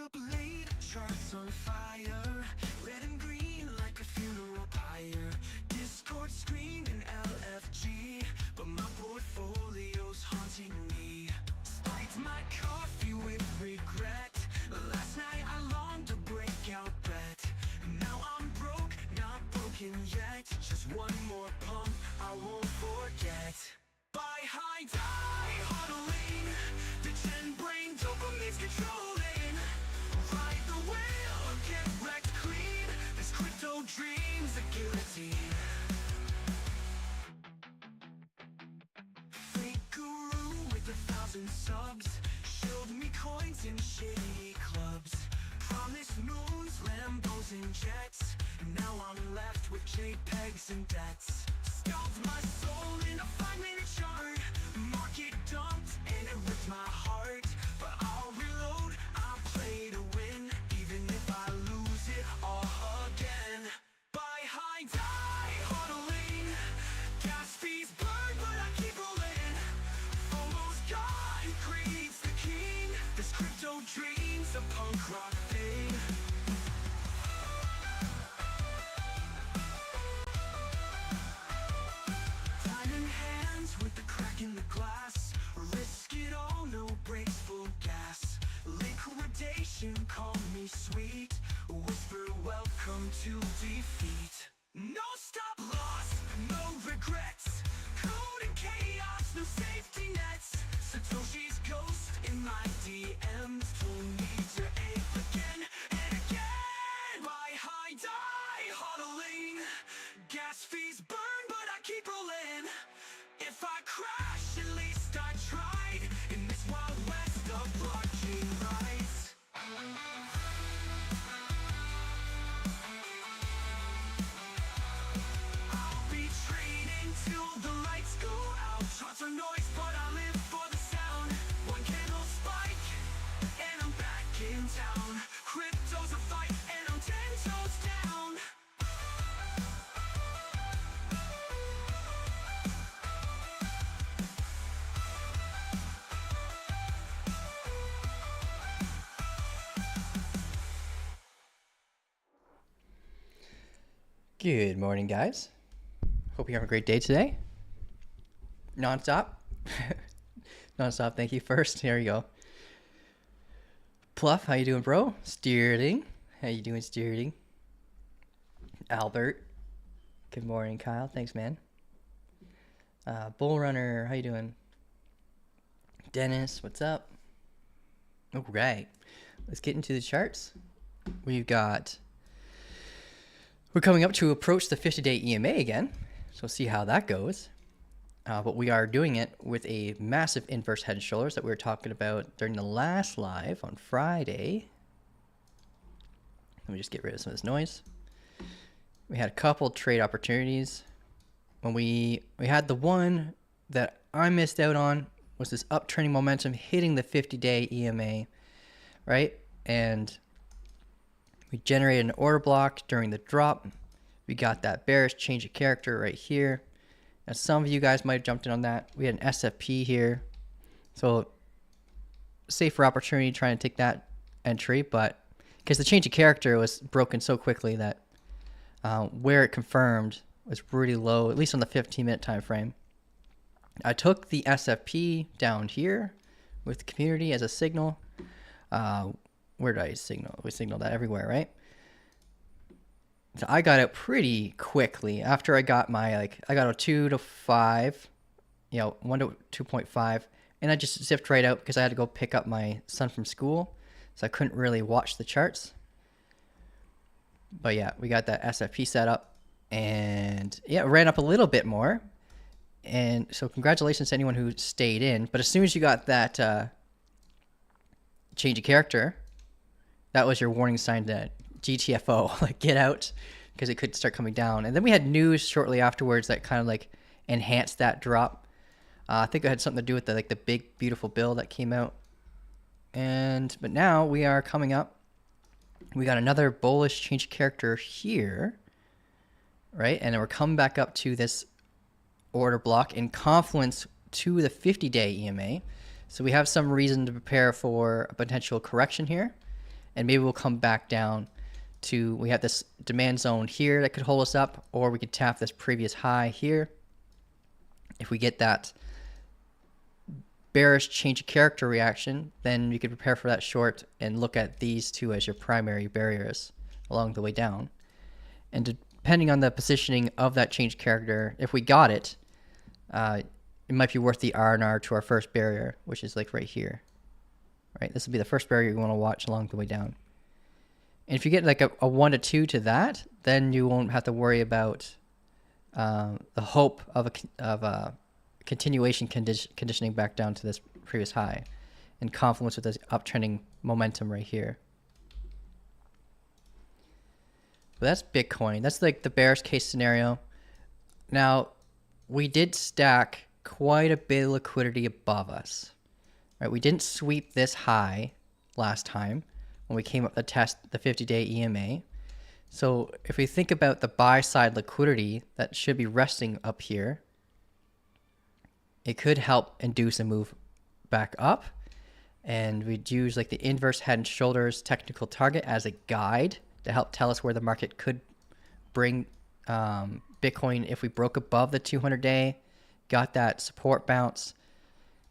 up late, charts on fire, red and green like a funeral pyre. Discord screaming LFG, but my portfolio's haunting me. Spiked my coffee with regret. Last night I longed to break out bet. Now I'm broke, not broken yet. Just one more pump, I won't forget. Buy high, die hodling. The gen brain dopamine's controlling. Ride the whale, get wrecked clean. This crypto dream's a guillotine. Fake guru with 1,000 subs showed me coins in shitty clubs. Promised moons, Lambos and jets. Now I'm left with JPEGs and debts. Scalped my soul in a 5-minute chart. Market dumped and it ripped my heart. But I'll reload, I'll play to win. Even if I lose it all again. Buy high, die hodling. Gas fees burn, but I keep rolling. FOMO's gone, greed's the king. This crypto dream's a punk rock thing. With the crack in the glass, risk it all, no brakes, full gas. Liquidation, call me sweet. Whisper welcome to defeat. No stop loss, no regrets. Code and chaos, no safety nets. Satoshi's ghost in my DMs told me to ape again and again. Buy high, die hodling. Gas fees burn, but I keep rolling. If I crash, at least I tried. In this wild west of blockchain rights. I'll be trading till the lights go out. Shots are noise, but I live for the sound. One candle spike, and I'm back in town. Crypto's a fight, and I'm 10 toes down. Good morning, guys. Hope you have a great day today. Non-stop. Non-stop, thank you. First, here we go. Pluff, how you doing, bro? Steerding. How you doing, Steerding? Albert. Good morning, Kyle. Thanks, man. Bull Runner, how you doing? Dennis, what's up? All right. Let's get into the charts. We're coming up to approach the 50-day EMA again, so see how that goes. But we are doing it with a massive inverse head and shoulders that we were talking about during the last live on Friday. Let me just get rid of some of this noise. We had a couple trade opportunities. When we had the one that I missed out on was this uptrending momentum hitting the 50-day EMA, right? And we generated an order block during the drop. We got that bearish change of character right here. Now, some of you guys might have jumped in on that. We had an SFP here. So, safer opportunity trying to take that entry, but because the change of character was broken so quickly that where it confirmed was really low, at least on the 15-minute time frame. I took the SFP down here with the community as a signal. Where did I signal? We signaled that everywhere, right? So I got it pretty quickly after I got my, I got a 2 to 5, 1 to 2.5, and I just zipped right out because I had to go pick up my son from school, so I couldn't really watch the charts. But yeah, we got that SFP set up, and yeah, it ran up a little bit more. And so congratulations to anyone who stayed in. But as soon as you got that change of character, that was your warning sign to GTFO, like get out, because it could start coming down. And then we had news shortly afterwards that kind of enhanced that drop. I think it had something to do with the big beautiful bill that came out. But now we are coming up. We got another bullish change of character here, right? And then we're coming back up to this order block in confluence to the 50-day EMA. So we have some reason to prepare for a potential correction here. and maybe we'll come back down to, we have this demand zone here that could hold us up, or we could tap this previous high here. If we get that bearish change of character reaction, then you could prepare for that short and look at these two as your primary barriers along the way down. And depending on the positioning of that change of character, if we got it, it might be worth the R&R to our first barrier, which is like right here. Right, this will be the first barrier you want to watch along the way down. And if you get like a 1 to 2 to that, then you won't have to worry about the hope of a continuation conditioning back down to this previous high, in confluence with this uptrending momentum right here. But that's Bitcoin. That's like the bearish case scenario. Now, we did stack quite a bit of liquidity above us. Right, we didn't sweep this high last time when we came up to test the 50-day EMA. So if we think about the buy side liquidity that should be resting up here, it could help induce a move back up. And we'd use like the inverse head and shoulders technical target as a guide to help tell us where the market could bring Bitcoin if we broke above the 200-day, got that support bounce,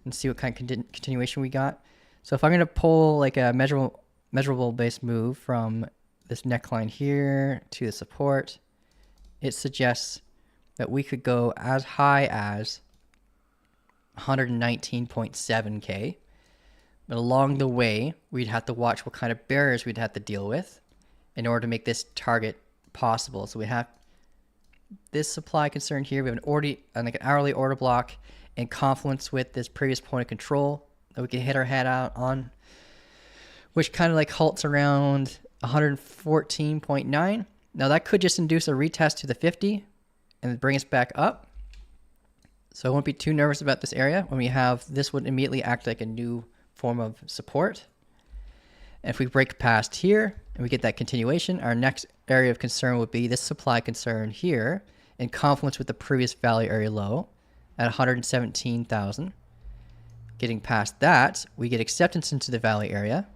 and see what kind of continuation we got. So if I'm going to pull like a measurable base move from this neckline here to the support, it suggests that we could go as high as 119.7K. But along the way, we'd have to watch what kind of barriers we'd have to deal with in order to make this target possible. So we have this supply concern here. We have an hourly order block in confluence with this previous point of control that we can hit our head out on, which kind of like halts around 114.9. Now that could just induce a retest to the 50 and bring us back up. So I won't be too nervous about this area. When we have this, would immediately act like a new form of support. And if we break past here and we get that continuation, our next area of concern would be this supply concern here in confluence with the previous value area low at 117,000. Getting past that, we get acceptance into the value area.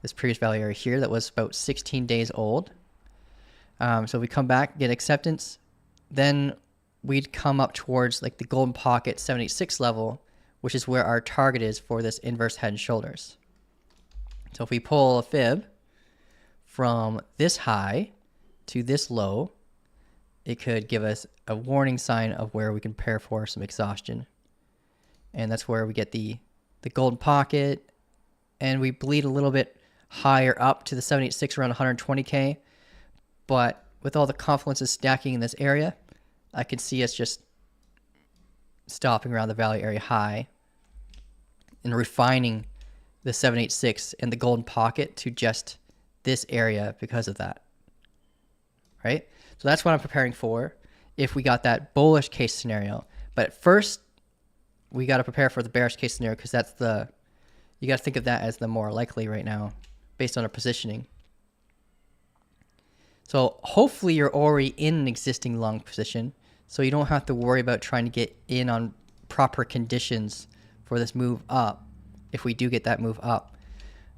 This previous value area here that was about 16 days old. So we come back, get acceptance, then we'd come up towards like the golden pocket 786 level, which is where our target is for this inverse head and shoulders. So if we pull a fib from this high to this low, it could give us a warning sign of where we can prepare for some exhaustion. And that's where we get the golden pocket, and we bleed a little bit higher up to the 786 around 120K. But with all the confluences stacking in this area, I can see us just stopping around the value area high and refining the 786 and the golden pocket to just this area because of that. Right? So that's what I'm preparing for if we got that bullish case scenario. But at first, we got to prepare for the bearish case scenario because that's you got to think of that as the more likely right now based on our positioning. So hopefully you're already in an existing long position, so you don't have to worry about trying to get in on proper conditions for this move up if we do get that move up.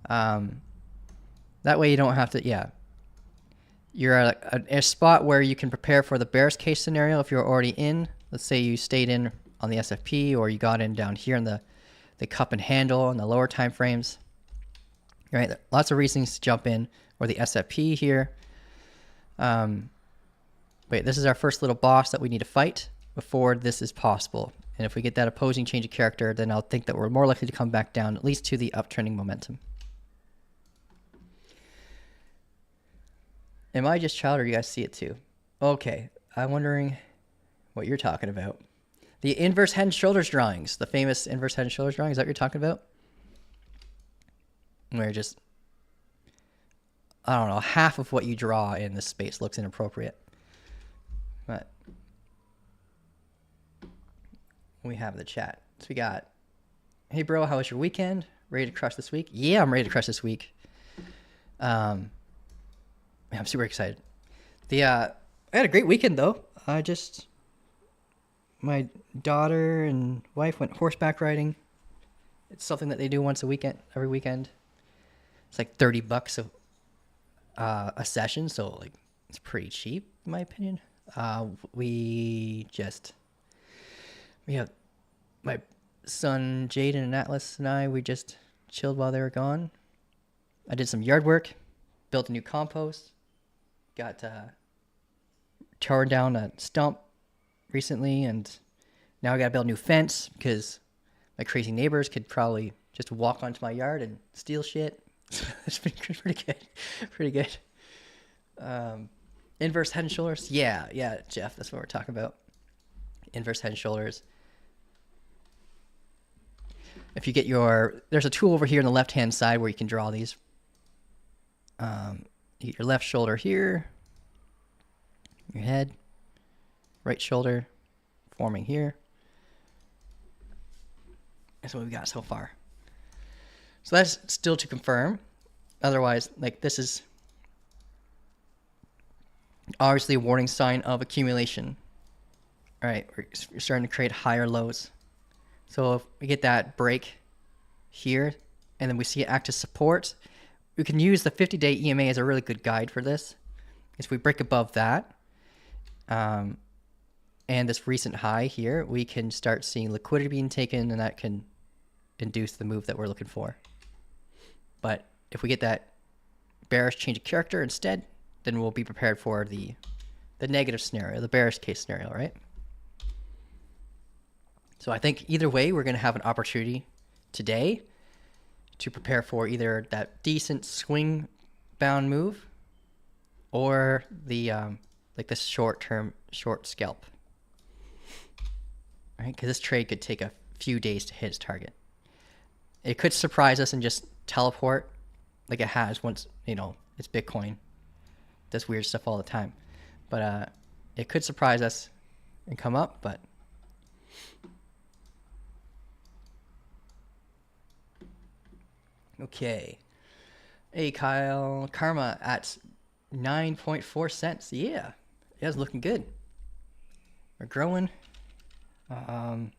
That way you don't have to, you're at a spot where you can prepare for the bearish case scenario if you're already in. Let's say you stayed in on the SFP, or you got in down here in the cup and handle on the lower time frames. Right, lots of reasons to jump in, or the SFP here. Wait, this is our first little boss that we need to fight before this is possible. And if we get that opposing change of character, then I'll think that we're more likely to come back down, at least to the uptrending momentum. Am I just child, or do you guys see it too? Okay, I'm wondering what you're talking about. The inverse head and shoulders drawings, the famous inverse head and shoulders drawing, is that what you're talking about? Where just, I don't know, half of what you draw in this space looks inappropriate. But we have the chat. So we got, hey bro, how was your weekend? Ready to crush this week? Yeah, I'm ready to crush this week. I'm super excited. I had a great weekend though. My daughter and wife went horseback riding. It's something that they do once a weekend, every weekend. It's like $30 a session, so like it's pretty cheap in my opinion. We have my son Jaden and Atlas and we just chilled while they were gone. I did some yard work, built a new compost, got torn down a stump recently, and now I gotta build a new fence because my crazy neighbors could probably just walk onto my yard and steal shit. It's been pretty good. Pretty good. Inverse head and shoulders. Yeah, Jeff, that's what we're talking about. Inverse head and shoulders. If you get there's a tool over here on the left-hand side where you can draw these. You get your left shoulder here, your head, right shoulder forming here. That's what we got so far. So that's still to confirm. Otherwise, like this is obviously a warning sign of accumulation. All right, we're starting to create higher lows. So if we get that break here, and then we see it act as support, we can use the 50-day EMA as a really good guide for this. If we break above that, and this recent high here, we can start seeing liquidity being taken, and that can induce the move that we're looking for. But if we get that bearish change of character instead, then we'll be prepared for the negative scenario, the bearish case scenario, right? So I think either way, we're going to have an opportunity today to prepare for either that decent swing bound move or the like this short-term short scalp, right? Because this trade could take a few days to hit its target. It could surprise us and just teleport like it has once, you know, it's Bitcoin. Does weird stuff all the time. But it could surprise us and come up, but okay. Hey Kyle, Karma at 9.4 cents. Yeah, it's looking good. We're growing. I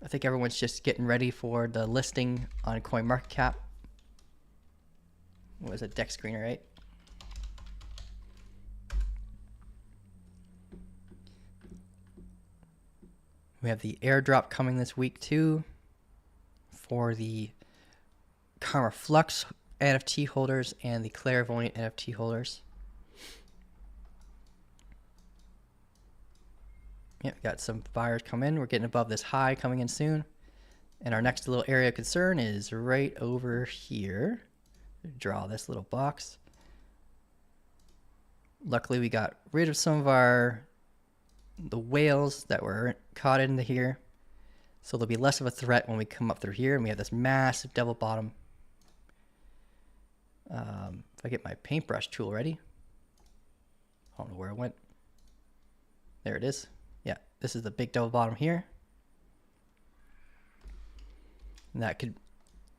think everyone's just getting ready for the listing on CoinMarketCap. What was it? Deck screener, right? We have the airdrop coming this week too for the Karma Flux NFT holders and the Clairvoyant NFT holders. Yeah, we got some buyers come in. We're getting above this high coming in soon. And our next little area of concern is right over here. Draw this little box. Luckily, we got rid of some of the whales that were caught into here. So there'll be less of a threat when we come up through here. And we have this massive double bottom. If I get my paintbrush tool ready. I don't know where it went. There it is. Yeah, this is the big double bottom here. And that could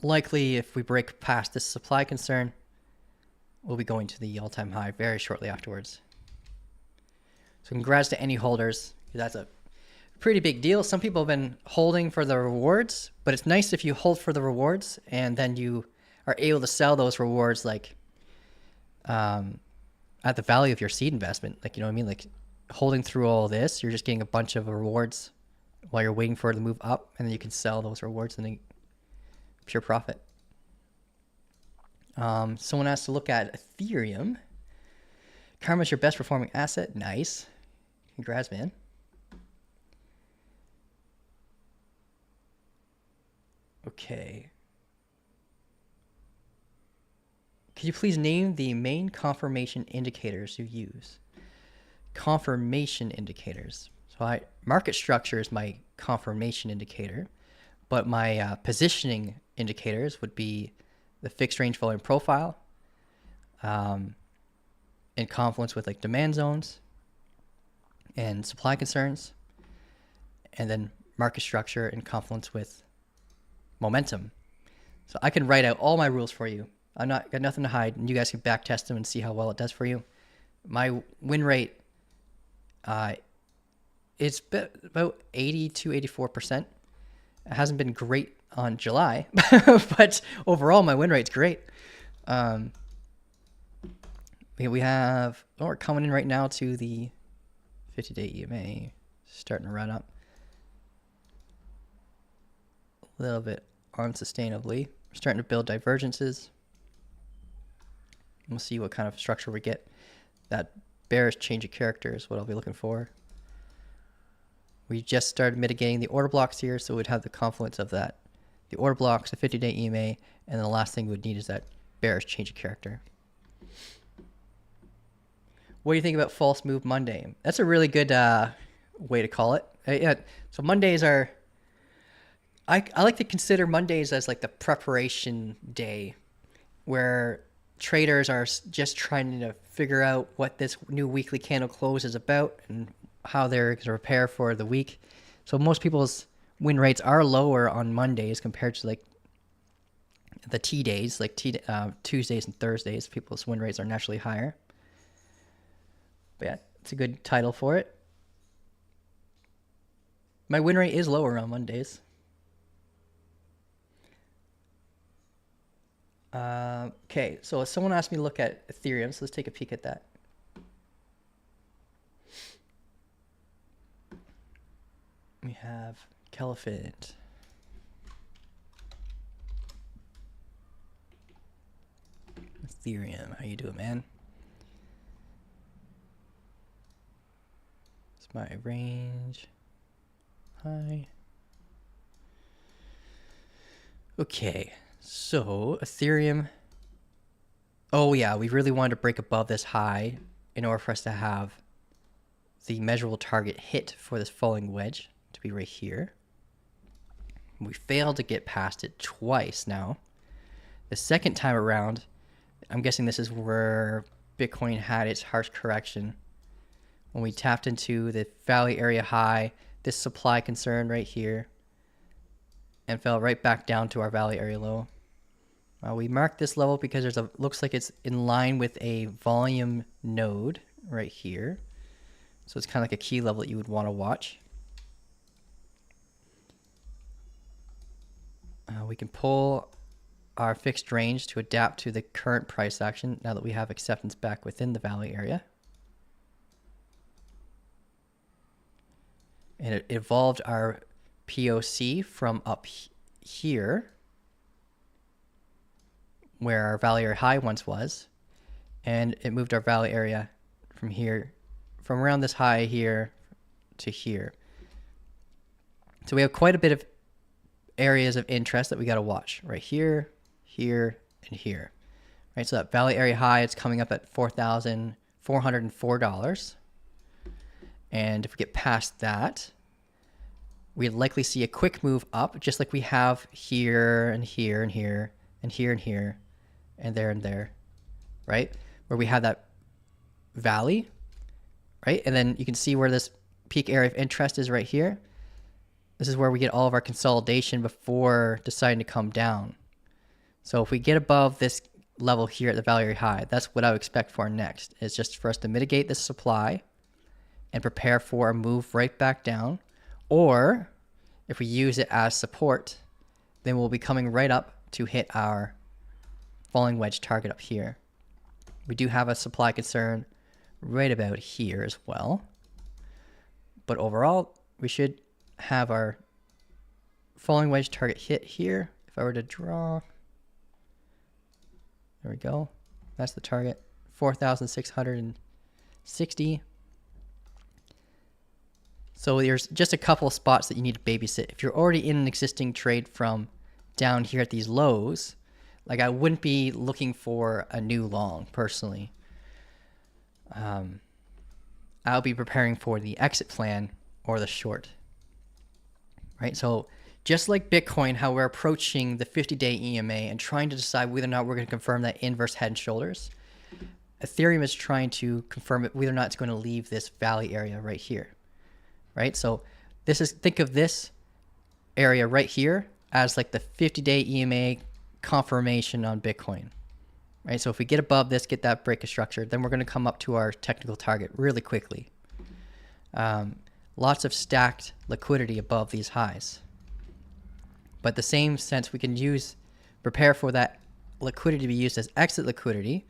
likely, if we break past this supply concern, we'll be going to the all-time high very shortly afterwards. So congrats to any holders. That's a pretty big deal. Some people have been holding for the rewards, but it's nice if you hold for the rewards and then you are able to sell those rewards like at the value of your seed investment. Like, you know what I mean? Like holding through all this, you're just getting a bunch of rewards while you're waiting for it to move up, and then you can sell those rewards and then pure profit. Someone asked to look at Ethereum. Karma's your best performing asset. Nice. Congrats, man. Okay. Could you please name the main confirmation indicators you use? Confirmation indicators. So market structure is my confirmation indicator, but my positioning indicators would be the fixed range volume profile, in confluence with like demand zones and supply concerns, and then market structure in confluence with momentum. So I can write out all my rules for you. Got nothing to hide, and you guys can back test them and see how well it does for you. My win rate, it's about 80 to 84%. It hasn't been great on July, but overall my win rate's great. We have, oh, we're coming in right now to the 50-day EMA, starting to run up a little bit unsustainably. We're starting to build divergences. We'll see what kind of structure we get. That bearish change of character is what I'll be looking for. We just started mitigating the order blocks here, so we'd have the confluence of that. The order blocks, the 50-day EMA, and then the last thing we would need is that bearish change of character. What do you think about false move Monday? That's a really good way to call it. Yeah. So Mondays are, I like to consider Mondays as like the preparation day where traders are just trying to figure out what this new weekly candle close is about and how they're going to prepare for the week. So most people's win rates are lower on Mondays compared to like the T days, like Tuesdays and Thursdays. People's win rates are naturally higher. But yeah, it's a good title for it. My win rate is lower on Mondays. Okay, so someone asked me to look at Ethereum, so let's take a peek at that. We have Caliphate. Ethereum, how you doing, man? It's my range. Hi. Okay, so Ethereum. Oh yeah, we really wanted to break above this high in order for us to have the measurable target hit for this falling wedge to be right here. We failed to get past it twice now. The second time around, I'm guessing this is where Bitcoin had its harsh correction. When we tapped into the valley area high, this supply concern right here, and fell right back down to our valley area low. We marked this level because there's a, looks like it's in line with a volume node right here. So it's kind of like a key level that you would want to watch. We can pull our fixed range to adapt to the current price action now that we have acceptance back within the valley area. And it evolved our POC from up here, where our valley area high once was, and it moved our valley area from here, from around this high here to here. So we have quite a bit of areas of interest that we got to watch right here, here, and here. Right, so that valley area high, it's coming up at $4,404. And if we get past that, we'd likely see a quick move up, just like we have here and here and here and here and here and there, right? Where we have that valley, right? And then you can see where this peak area of interest is right here. This is where we get all of our consolidation before deciding to come down. So if we get above this level here at the valley area high, that's what I would expect for next. Is just for us to mitigate this supply and prepare for a move right back down. Or if we use it as support, then we'll be coming right up to hit our falling wedge target up here. We do have a supply concern right about here as well. But overall, we should have our falling wedge target hit here. If I were to draw, there we go. That's the target, 4,660. So there's just a couple of spots that you need to babysit. If you're already in an existing trade from down here at these lows, like I wouldn't be looking for a new long personally. I'll be preparing for the exit plan or the short. Right, so just like Bitcoin, how we're approaching the 50-day EMA and trying to decide whether or not we're going to confirm that inverse head and shoulders, Ethereum is trying to confirm it whether or not it's going to leave this valley area right here. Right, so this is, think of this area right here as like the 50-day EMA confirmation on Bitcoin. Right, so if we get above this, get that break of structure, then we're going to come up to our technical target really quickly. Lots of stacked liquidity above these highs. But the same sense, we can prepare for that liquidity to be used as exit liquidity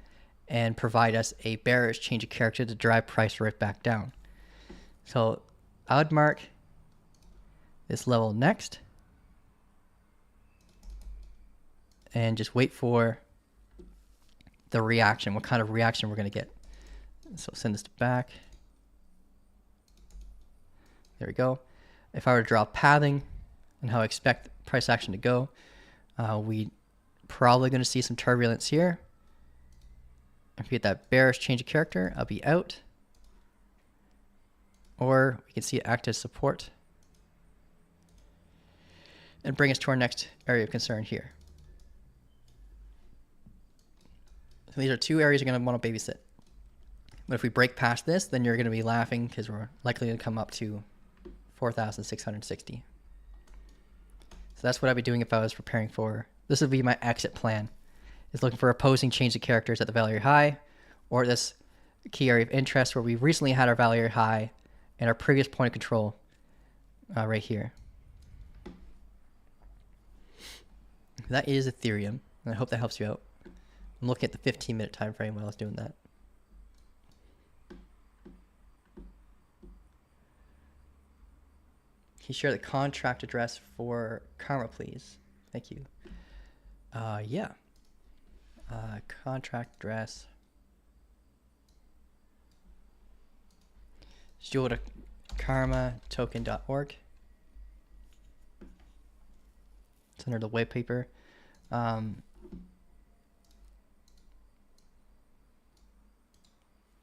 and provide us a bearish change of character to drive price right back down. So I would mark this level next and just wait for the reaction, what kind of reaction we're going to get. So send this back. There we go. If I were to draw pathing and how I expect price action to go, we probably going to see some turbulence here. If we get that bearish change of character, I'll be out. Or we can see it act as support and bring us to our next area of concern here. So these are two areas you're going to want to babysit. But if we break past this, then you're going to be laughing because we're likely to come up to 4,660. So that's what I'd be doing if I was preparing for, this would be my exit plan, is looking for opposing change of characters at the value area high, or this key area of interest where we recently had our value area high and our previous point of control right here. That is Ethereum, and I hope that helps you out. I'm looking at the 15-minute time frame while I was doing that. Can you share the contract address for Karma, please? Thank you. Yeah. Contract address. Just go to karmatoken.org. It's under the white paper. I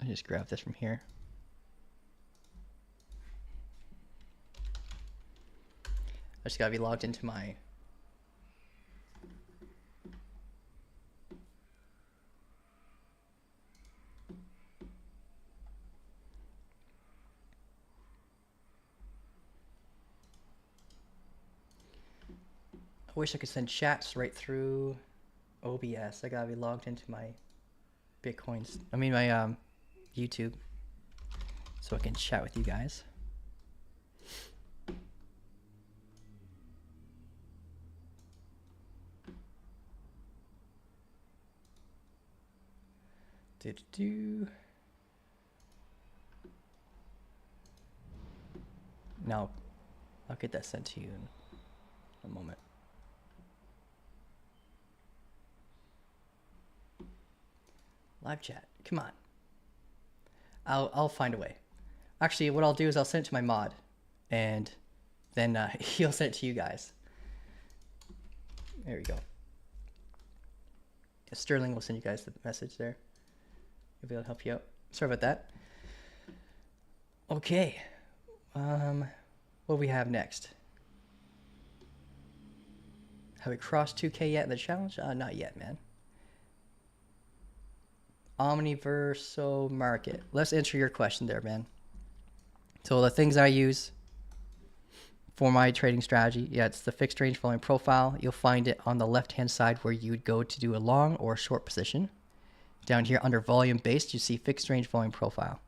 just grab this from here. I just gotta be logged into my I wish I could send chats right through OBS. I gotta be logged into my Bitcoins. I mean my YouTube, so I can chat with you guys. Now, I'll get that sent to you in a moment. Live chat, come on. I'll find a way. Actually, what I'll do is I'll send it to my mod, and then he'll send it to you guys. There we go. Sterling will send you guys the message there. Maybe I'll help you out. Sorry about that. Okay. What do we have next? Have we crossed 2K yet in the challenge? Not yet, man. Omniverso market. Let's answer your question there, man. So the things I use for my trading strategy, yeah, it's the fixed range volume profile. You'll find it on the left-hand side where you would go to do a long or a short position. Down here under volume based, you see fixed range volume profile.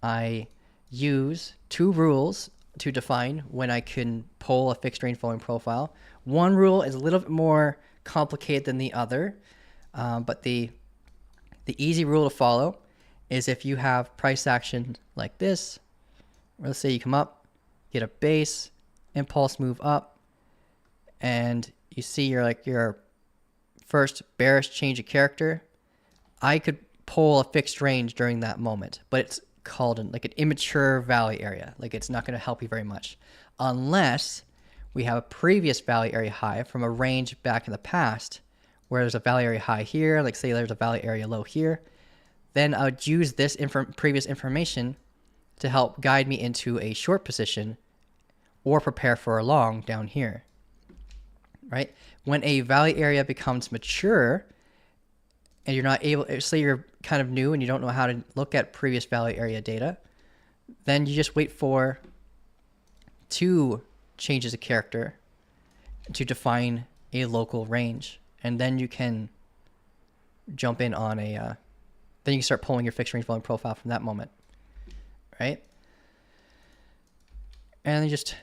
I use two rules to define when I can pull a fixed range volume profile. One rule is a little bit more complicated than the other, but the easy rule to follow is if you have price action like this, or let's say you come up, get a base, impulse move up, and you see your first bearish change of character, I could pull a fixed range during that moment, but it's called an immature value area. Like, it's not going to help you very much unless we have a previous value area high from a range back in the past where there's a value area high here, like say there's a value area low here. Then I would use this previous information to help guide me into a short position or prepare for a long down here, right? When a value area becomes mature and you're not able, say you're kind of new and you don't know how to look at previous value area data, then you just wait for two changes of character to define a local range. And then you can jump in on then you can start pulling your fixed range volume profile from that moment, right? And then just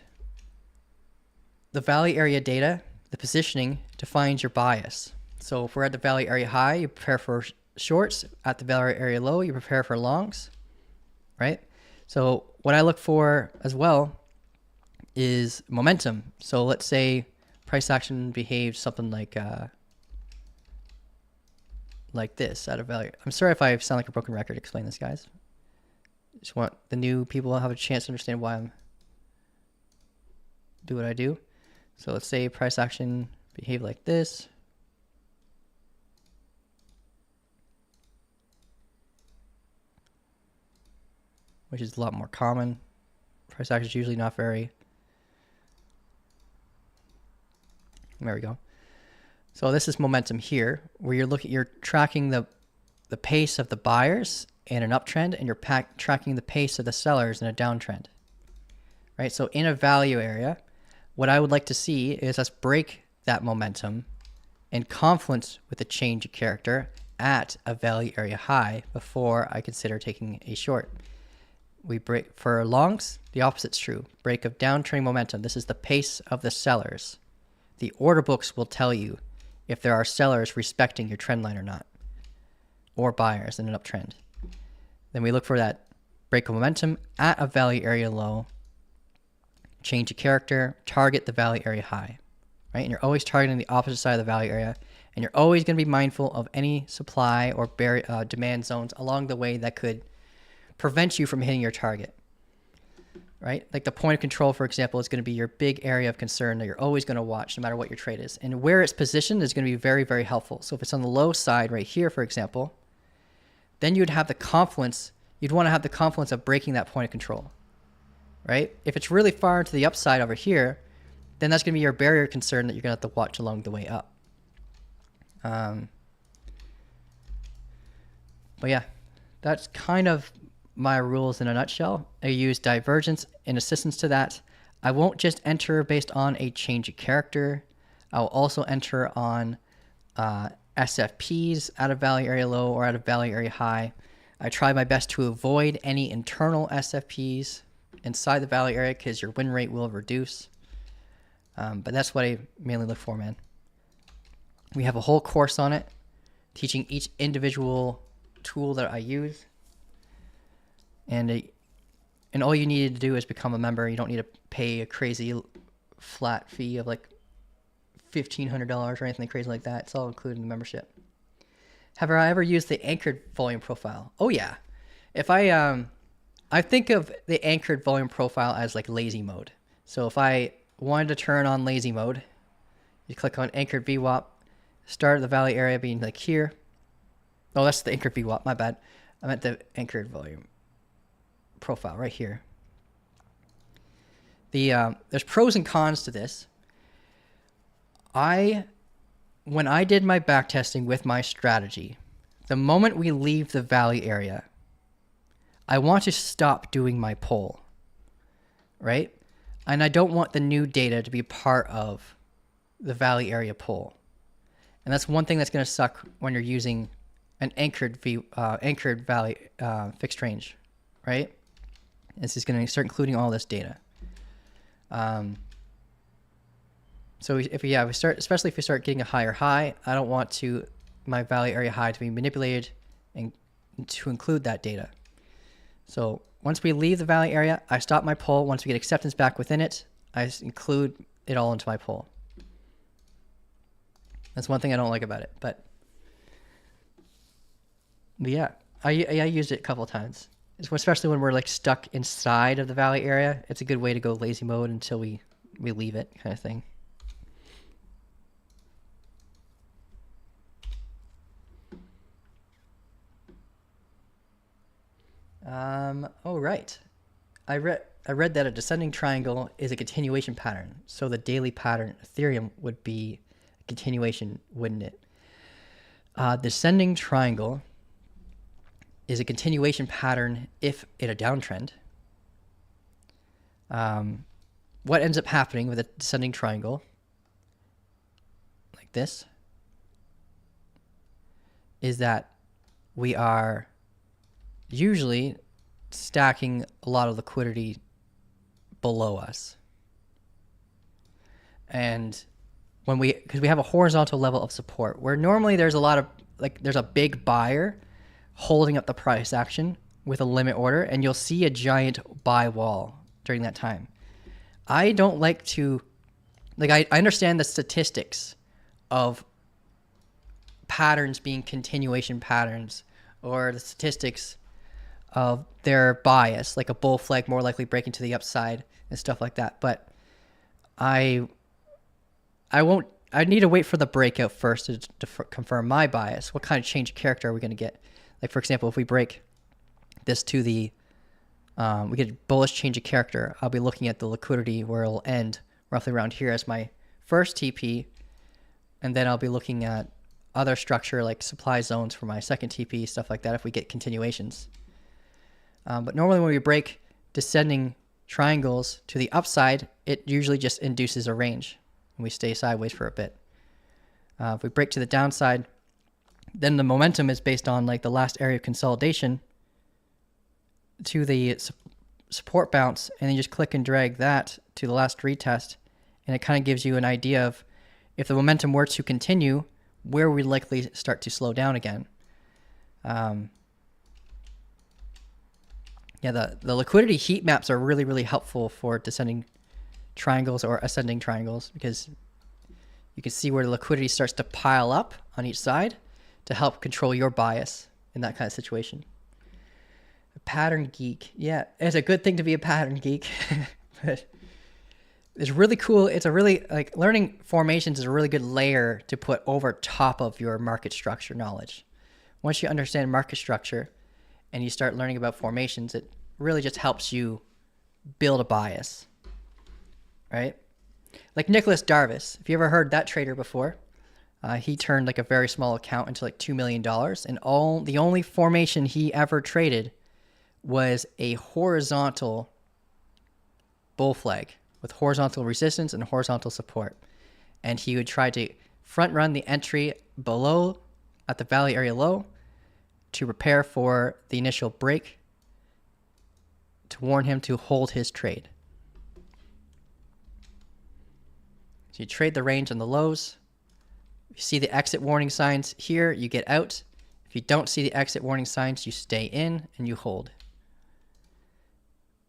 the valley area data, the positioning, defines your bias. So if we're at the valley area high, you prepare for shorts. At the valley area low, you prepare for longs, right? So what I look for as well is momentum. So let's say price action behaves something like this at a value. I'm sorry if I sound like a broken record. Explain this, guys. Just want the new people to have a chance to understand why I'm do what I do. So let's say price action behave like this. Which is a lot more common. Price action is usually not very. There we go. So this is momentum here, where you're tracking the pace of the buyers in an uptrend, and you're tracking the pace of the sellers in a downtrend. Right. So in a value area, what I would like to see is us break that momentum in confluence with the change of character at a value area high before I consider taking a short. We break for longs, the opposite's true. Break of downtrending momentum. This is the pace of the sellers. The order books will tell you if there are sellers respecting your trend line or not, or buyers in an uptrend. Then we look for that break of momentum at a value area low, change of character, target the value area high, right? And you're always targeting the opposite side of the value area, and you're always going to be mindful of any supply or demand zones along the way that could prevent you from hitting your target, right? Like the point of control, for example, is going to be your big area of concern that you're always going to watch no matter what your trade is. And where it's positioned is going to be very, very helpful. So if it's on the low side right here, for example, then you'd have the confluence. You'd want to have the confluence of breaking that point of control, right? If it's really far into the upside over here, then that's going to be your barrier concern that you're going to have to watch along the way up. But yeah, that's kind of my rules in a nutshell. I use divergence in assistance to that. I won't just enter based on a change of character. I'll also enter on SFPs at a value area low or at a value area high. I try my best to avoid any internal SFPs inside the value area because your win rate will reduce. But that's what I mainly look for, man. We have a whole course on it, teaching each individual tool that I use. And all you need to do is become a member. You don't need to pay a crazy flat fee of like $1,500 or anything crazy like that. It's all included in the membership. Have I ever used the anchored volume profile? Oh yeah. If I think of the anchored volume profile as like lazy mode. So if I wanted to turn on lazy mode, you click on anchored VWAP, start the value area being like here. Oh, that's the anchored VWAP, my bad. I meant the anchored volume profile right here. There's pros and cons to this. When I did my backtesting with my strategy, the moment we leave the value area, I want to stop doing my pull, right? And I don't want the new data to be part of the value area pull. And that's one thing that's going to suck when you're using an anchored value fixed range, right? This is going to start including all this data. So especially if we start getting a higher high, I don't want my value area high to be manipulated and to include that data. So once we leave the value area, I stop my pull. Once we get acceptance back within it, I include it all into my pull. That's one thing I don't like about it, but yeah, I used it a couple of times, especially when we're like stuck inside of the value area. It's a good way to go lazy mode until we leave it, kind of thing. Oh, right. I read that a descending triangle is a continuation pattern. So the daily pattern Ethereum would be a continuation, wouldn't it? Descending triangle is a continuation pattern if in a downtrend. What ends up happening with a descending triangle like this is that we are usually stacking a lot of liquidity below us. And because we have a horizontal level of support where normally there's a lot of, like, there's a big buyer holding up the price action with a limit order, and you'll see a giant buy wall during that time. I don't like to, like, I understand the statistics of patterns being continuation patterns, or the statistics of their bias, like a bull flag more likely breaking to the upside and stuff like that. But I need to wait for the breakout first to confirm my bias. What kind of change of character are we going to get? Like, for example, if we break this to the, we get a bullish change of character, I'll be looking at the liquidity where it'll end roughly around here as my first TP. And then I'll be looking at other structure like supply zones for my second TP, stuff like that, if we get continuations. But normally when we break descending triangles to the upside, it usually just induces a range and we stay sideways for a bit. If we break to the downside, then the momentum is based on like the last area of consolidation to the support bounce, and then you just click and drag that to the last retest, and it kind of gives you an idea of if the momentum were to continue, where we likely start to slow down again. Yeah, the liquidity heat maps are really, really helpful for descending triangles or ascending triangles, because you can see where the liquidity starts to pile up on each side to help control your bias in that kind of situation. A pattern geek. Yeah, it's a good thing to be a pattern geek. But it's really cool. It's a really, like, learning formations is a really good layer to put over top of your market structure knowledge. Once you understand market structure and you start learning about formations, it really just helps you build a bias, right? Like Nicholas Darvis, if you ever heard that trader before, he turned like a very small account into like $2 million, and the only formation he ever traded was a horizontal bull flag with horizontal resistance and horizontal support. And he would try to front run the entry below at the value area low to prepare for the initial break to warn him to hold his trade. So you trade the range on the lows. If you see the exit warning signs here, you get out. If you don't see the exit warning signs, you stay in and you hold.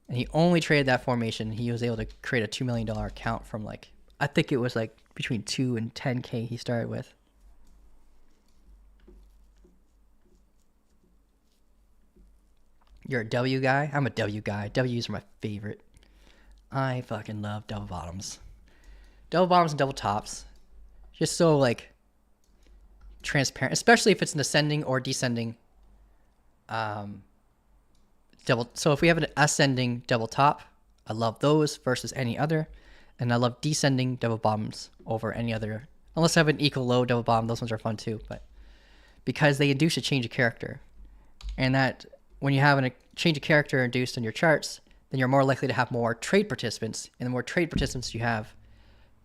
And he only traded that formation. He was able to create a $2 million account from, like, I think it was like between 2 and 10K he started with. You're a W guy? I'm a W guy. W's are my favorite. I fucking love double bottoms. Double bottoms and double tops. Just so, like, transparent, especially if it's an ascending or descending double. So if we have an ascending double top, I love those versus any other. And I love descending double bottoms over any other. Unless I have an equal low double bottom, those ones are fun too. But because they induce a change of character. And that when you have a change of character induced in your charts, then you're more likely to have more trade participants. And the more trade participants you have,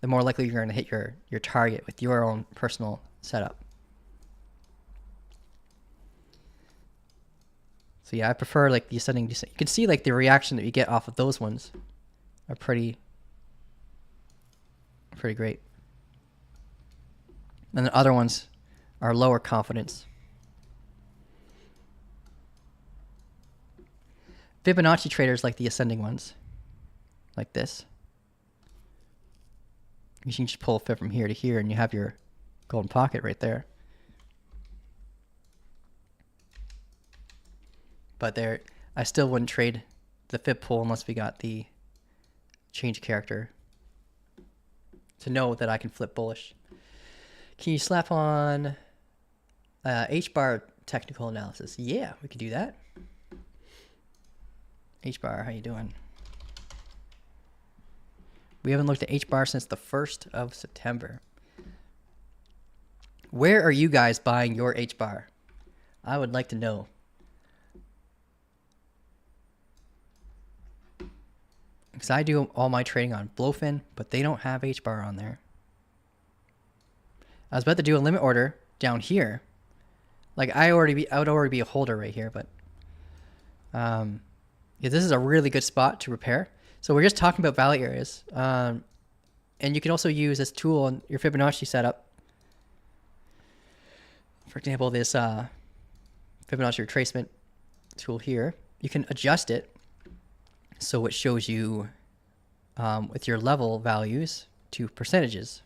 the more likely you're going to hit your target with your own personal setup. So yeah, I prefer like the ascending. You can see like the reaction that you get off of those ones are pretty great. And the other ones are lower confidence. Fibonacci traders like the ascending ones, like this. You can just pull a fib from here to here and you have your golden pocket right there. But there, I still wouldn't trade the fib pull unless we got the change character to know that I can flip bullish. Can you slap on H-bar technical analysis? Yeah, we can do that. H-bar, how you doing? We haven't looked at H-bar since the 1st of September. Where are you guys buying your H-bar? I would like to know. Because I do all my trading on Blowfin, but they don't have H-bar on there. I was about to do a limit order down here. Like I would already be a holder right here, but yeah, this is a really good spot to repair. So we're just talking about value areas, and And you can also use this tool in your Fibonacci setup. For example, this Fibonacci retracement tool here, you can adjust it so it shows you with your level values to percentages,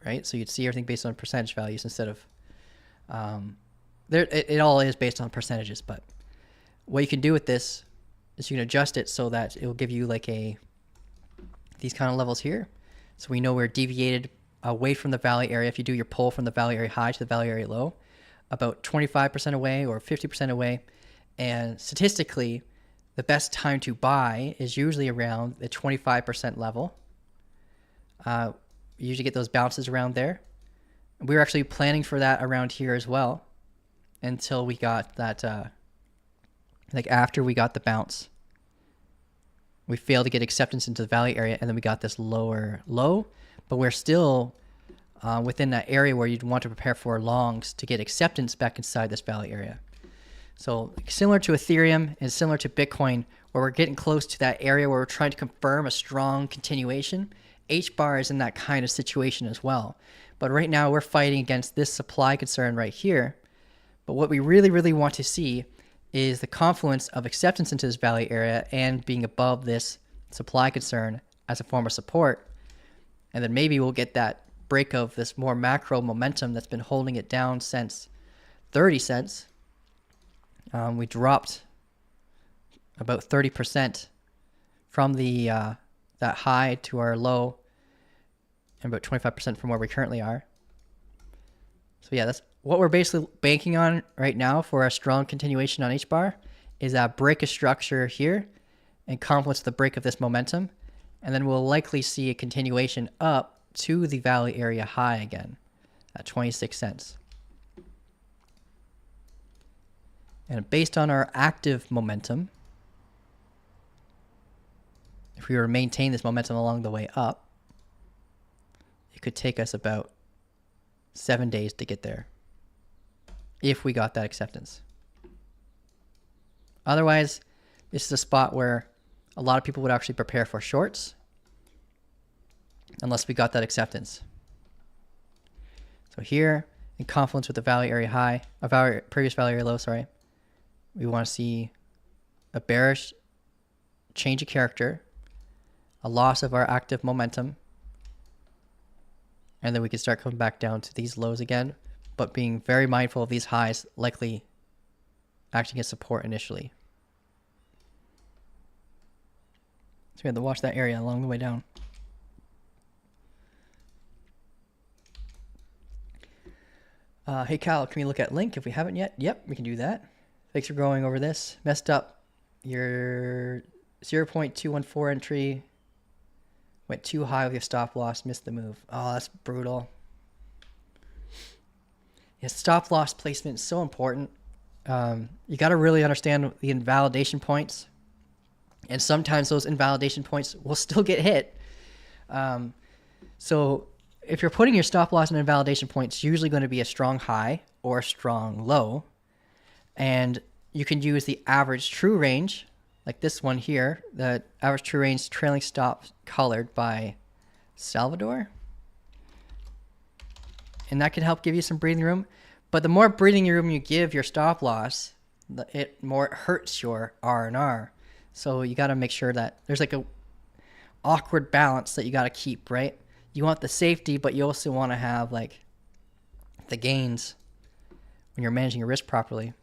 right? So you'd see everything based on percentage values instead of it all is based on percentages. But what you can do with this is you can adjust it so that it will give you like these kind of levels here. So we know we're deviated away from the valley area. If you do your pull from the valley area high to the valley area low, about 25% away or 50% away. And statistically, the best time to buy is usually around the 25% level. You usually get those bounces around there. We were actually planning for that around here as well until we got that, like after we got the bounce. We failed to get acceptance into the valley area, and then we got this lower low, but we're still within that area where you'd want to prepare for longs to get acceptance back inside this valley area. So similar to Ethereum and similar to Bitcoin, where we're getting close to that area where we're trying to confirm a strong continuation, HBAR is in that kind of situation as well. But right now we're fighting against this supply concern right here. But what we really, really want to see is the confluence of acceptance into this valley area and being above this supply concern as a form of support. And then maybe we'll get that break of this more macro momentum that's been holding it down since 30 cents. We dropped about 30% from the that high to our low, and about 25% from where we currently are. So yeah, that's what we're basically banking on right now for a strong continuation on HBAR is that break of structure here and confluence the break of this momentum. And then we'll likely see a continuation up to the valley area high again at 26 cents. And based on our active momentum, if we were to maintain this momentum along the way up, it could take us about 7 days to get there if we got that acceptance. Otherwise, this is a spot where a lot of people would actually prepare for shorts unless we got that acceptance. So here, in confluence with the valley area high, previous valley area low, sorry, we want to see a bearish change of character, a loss of our active momentum, and then we can start coming back down to these lows again, but being very mindful of these highs likely acting as support initially. So we have to watch that area along the way down. Hey Kyle, can we look at Link if we haven't yet? Yep, we can do that. Thanks for going over this. Messed up your 0.214 entry. Went too high with your stop loss, missed the move. Oh, that's brutal. Yeah, stop loss placement is so important. You got to really understand the invalidation points. And sometimes those invalidation points will still get hit. So if you're putting your stop loss and invalidation point, it's usually going to be a strong high or a strong low. And you can use the average true range, like this one here, the average true range trailing stop colored by Salvador. And that can help give you some breathing room. But the more breathing room you give your stop loss, it more hurts your R&R. So you got to make sure that there's like a awkward balance that you got to keep, right? You want the safety, but you also want to have like the gains when you're managing your risk properly.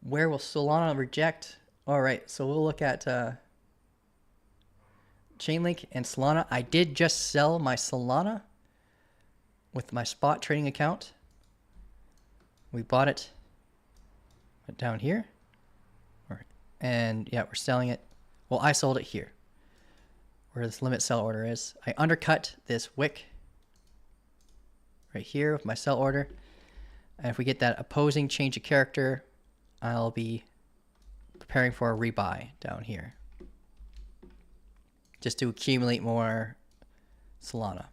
Where will Solana reject? All right, so we'll look at Chainlink and Solana. I did just sell my Solana with my spot trading account. We bought it down here. And yeah, we're selling it. Well, I sold it here where this limit sell order is. I undercut this wick right here with my sell order. And if we get that opposing change of character, I'll be preparing for a rebuy down here just to accumulate more Solana.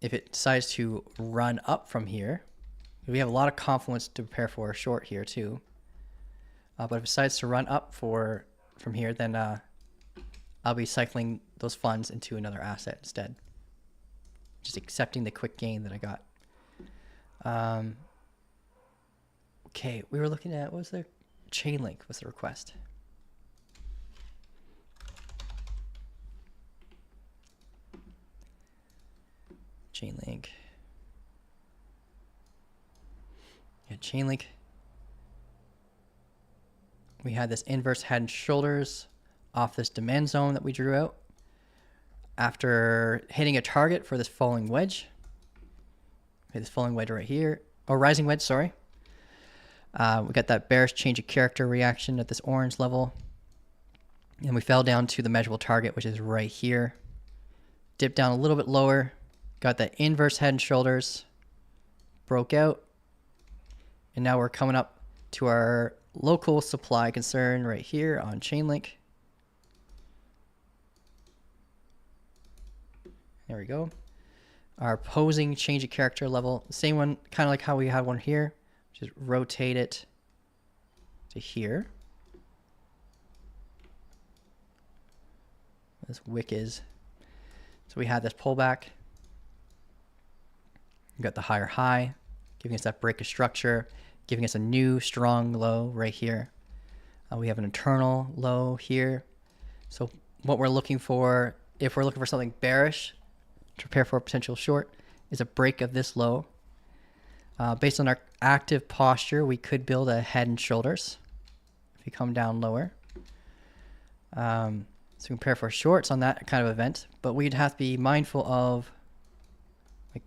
If it decides to run up from here, we have a lot of confluence to prepare for a short here too. But if it decides to run up from here, then I'll be cycling those funds into another asset instead. Just accepting the quick gain that I got. Okay, we were looking at, what was the Chainlink was the request. Chainlink. Yeah, Chainlink. We had this inverse head and shoulders off this demand zone that we drew out after hitting a target for this falling wedge. Okay, this falling wedge right here. Oh, rising wedge, sorry. We got that bearish change of character reaction at this orange level. And we fell down to the measurable target, which is right here. Dipped down a little bit lower. Got that inverse head and shoulders. Broke out. And now we're coming up to our local supply concern right here on Chainlink. There we go. Our opposing change of character level. Same one, kind of like how we had one here. Just rotate it to here. This wick is. So we had this pullback. We got the higher high, giving us that break of structure, giving us a new strong low right here. We have an internal low here. So what we're looking for, if we're looking for something bearish to prepare for a potential short, is a break of this low. Based on our active posture, we could build a head and shoulders if you come down lower. So we can prepare for shorts on that kind of event, but we'd have to be mindful of like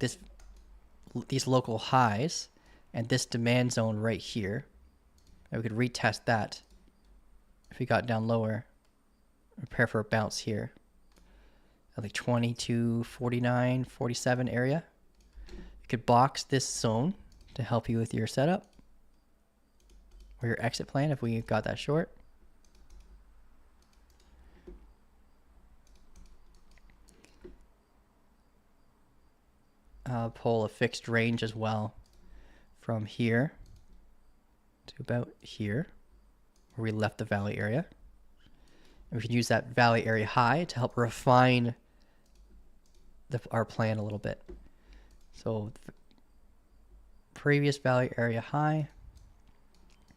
these local highs and this demand zone right here. And we could retest that if we got down lower. Prepare for a bounce here at like 22, 49, 47 area. You could box this zone to help you with your setup or your exit plan if we got that short. Pull a fixed range as well from here to about here where we left the valley area. And we can use that valley area high to help refine our plan a little bit. So previous valley area high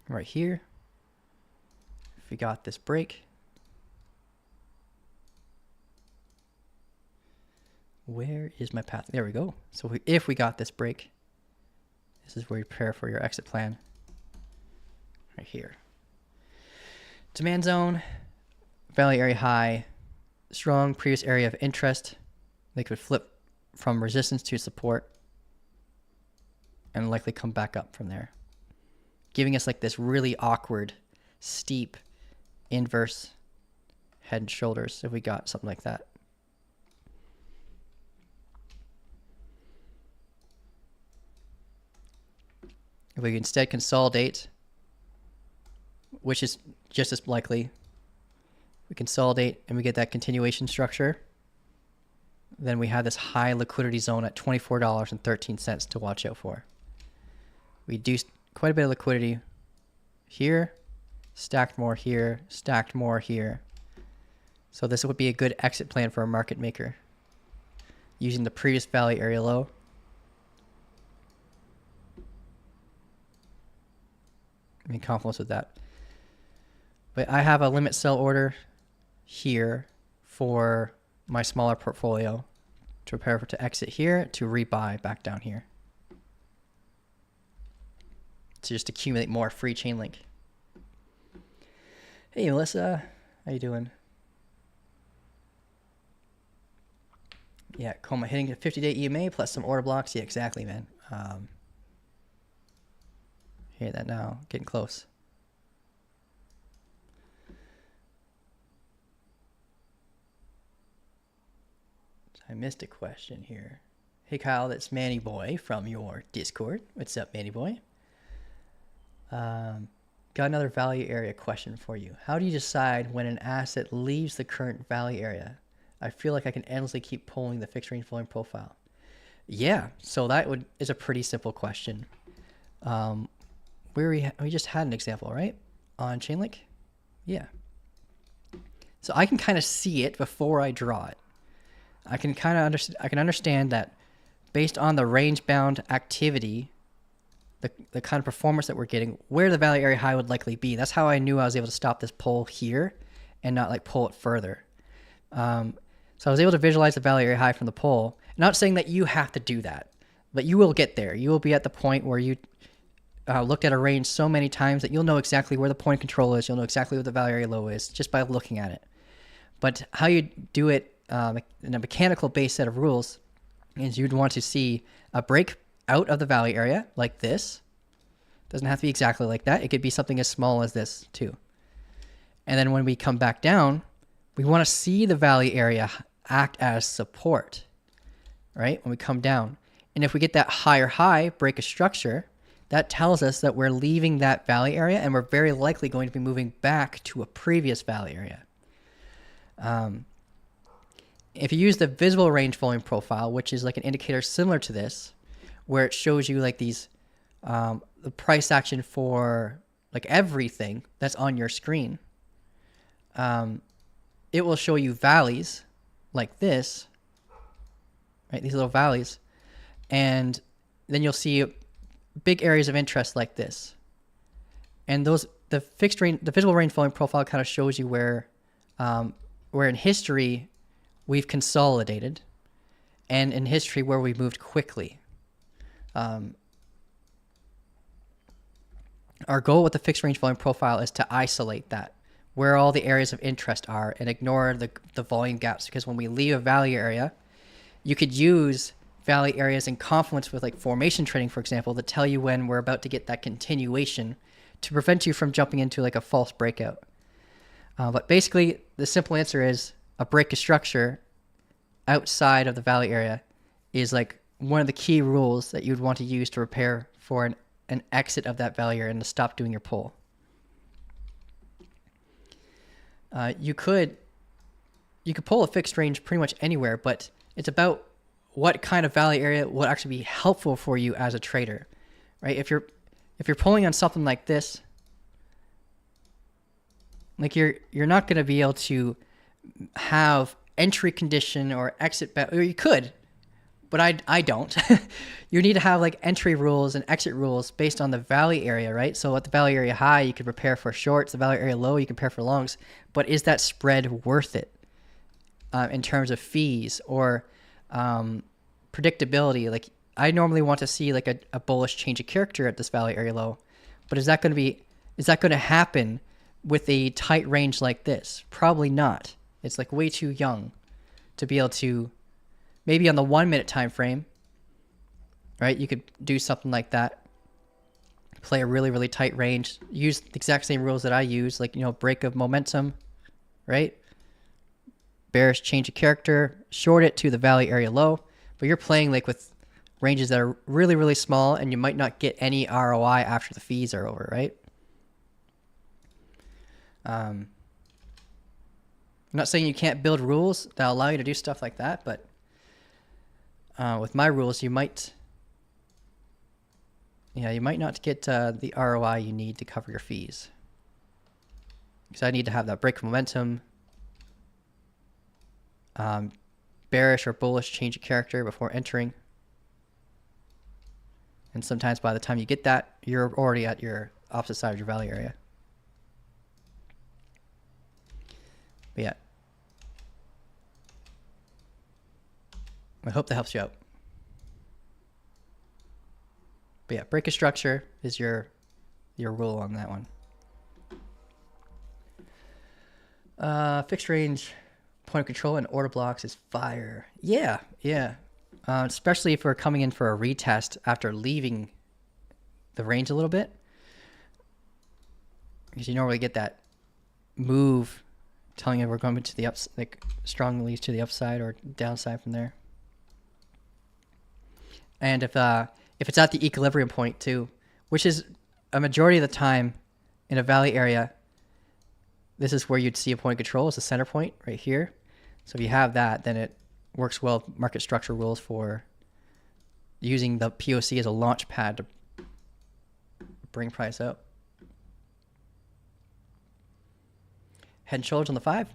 right here. If we got this break, where is my path? There we go. So if we got this break, this is where you prepare for your exit plan. Right here. Demand zone, valley area high, strong previous area of interest. They could flip from resistance to support and likely come back up from there, giving us like this really awkward, steep, inverse head and shoulders if we got something like that. If we instead consolidate, which is just as likely, we consolidate and we get that continuation structure, then we have this high liquidity zone at $24.13 to watch out for. We do quite a bit of liquidity here, stacked more here, stacked more here. So this would be a good exit plan for a market maker using the previous valley area low. I'm in confidence with that. But I have a limit sell order here for my smaller portfolio to prepare to exit here to rebuy back down here to just accumulate more free Chainlink. Hey Melissa, how you doing? Yeah, Coma hitting a 50-day EMA plus some order blocks. Yeah, exactly, man. Hear that now, getting close. I missed a question here. Hey Kyle, that's Manny Boy from your Discord. What's up, Manny Boy? Got another value area question for you. How do you decide when an asset leaves the current value area? I feel like I can endlessly keep pulling the fixed range flowing profile. Yeah, so that is a pretty simple question. We just had an example, right? On Chainlink? Yeah. So I can kind of see it before I draw it. I can kind of understand that based on the range bound activity, the kind of performance that we're getting, where the value area high would likely be. That's how I knew I was able to stop this pull here and not like pull it further. So I was able to visualize the value area high from the pull. I'm not saying that you have to do that, but you will get there. You will be at the point where you looked at a range so many times that you'll know exactly where the point of control is. You'll know exactly what the value area low is just by looking at it. But how you do it in a mechanical based set of rules is you'd want to see a break out of the value area like this. Doesn't have to be exactly like that. It could be something as small as this too. And then when we come back down, we want to see the value area act as support, right? When we come down. And if we get that higher high, break a structure, that tells us that we're leaving that value area and we're very likely going to be moving back to a previous value area. If you use the visible range volume profile, which is like an indicator similar to this, where it shows you like these, the price action for like everything that's on your screen, it will show you valleys like this, right? These little valleys. And then you'll see big areas of interest like this. And those, the visible range volume profile kind of shows you where in history we've consolidated and in history where we moved quickly. Our goal with the fixed range volume profile is to isolate that, where all the areas of interest are, and ignore the volume gaps, because when we leave a value area, you could use value areas in confluence with like formation trading, for example, that tell you when we're about to get that continuation to prevent you from jumping into like a false breakout. But basically, the simple answer is a break of structure outside of the value area is like one of the key rules that you'd want to use to prepare for an exit of that value area and to stop doing your pull. You could pull a fixed range pretty much anywhere, but it's about what kind of value area would actually be helpful for you as a trader, right? If you're pulling on something like this, like you're not going to be able to have entry condition or exit, or you could, but I don't. You need to have like entry rules and exit rules based on the value area, right? So at the value area high, you could prepare for shorts. The value area low, you can prepare for longs. But is that spread worth it in terms of fees or predictability? Like I normally want to see like a bullish change of character at this value area low, but is that going to happen with a tight range like this? Probably not. It's like way too young to be able to. Maybe on the 1 minute time frame, right? You could do something like that. Play a really, really tight range. Use the exact same rules that I use, like, break of momentum, right? Bearish change of character, short it to the value area low. But you're playing like with ranges that are really, really small, and you might not get any ROI after the fees are over, right? I'm not saying you can't build rules that allow you to do stuff like that, but with my rules, you might not get the ROI you need to cover your fees. Because I need to have that break of momentum, bearish or bullish change of character before entering. And sometimes by the time you get that, you're already at your opposite side of your value area. But yeah. I hope that helps you out. But yeah, break a structure is your rule on that one. Fixed range point of control and order blocks is fire. Yeah. Especially if we're coming in for a retest after leaving the range a little bit. Because you normally get that move telling you we're going to the ups, like strongly to the upside or downside from there. And if it's at the equilibrium point too, which is a majority of the time in a value area, this is where you'd see a point of control. It's the center point right here. So if you have that, then it works well with market structure rules for using the POC as a launch pad to bring price up. Head and shoulders on the 5.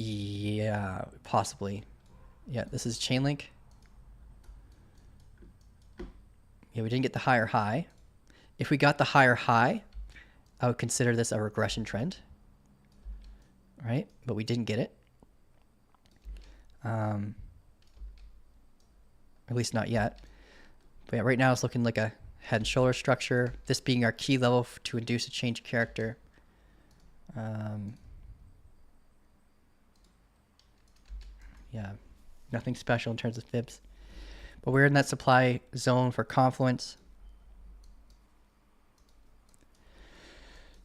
Yeah, possibly. Yeah, this is Chainlink. Yeah, we didn't get the higher high. If we got the higher high, I would consider this a regression trend. Right? But we didn't get it. At least not yet. But yeah, right now it's looking like a head and shoulder structure. This being our key level to induce a change of character. Yeah, nothing special in terms of fibs. But we're in that supply zone for confluence.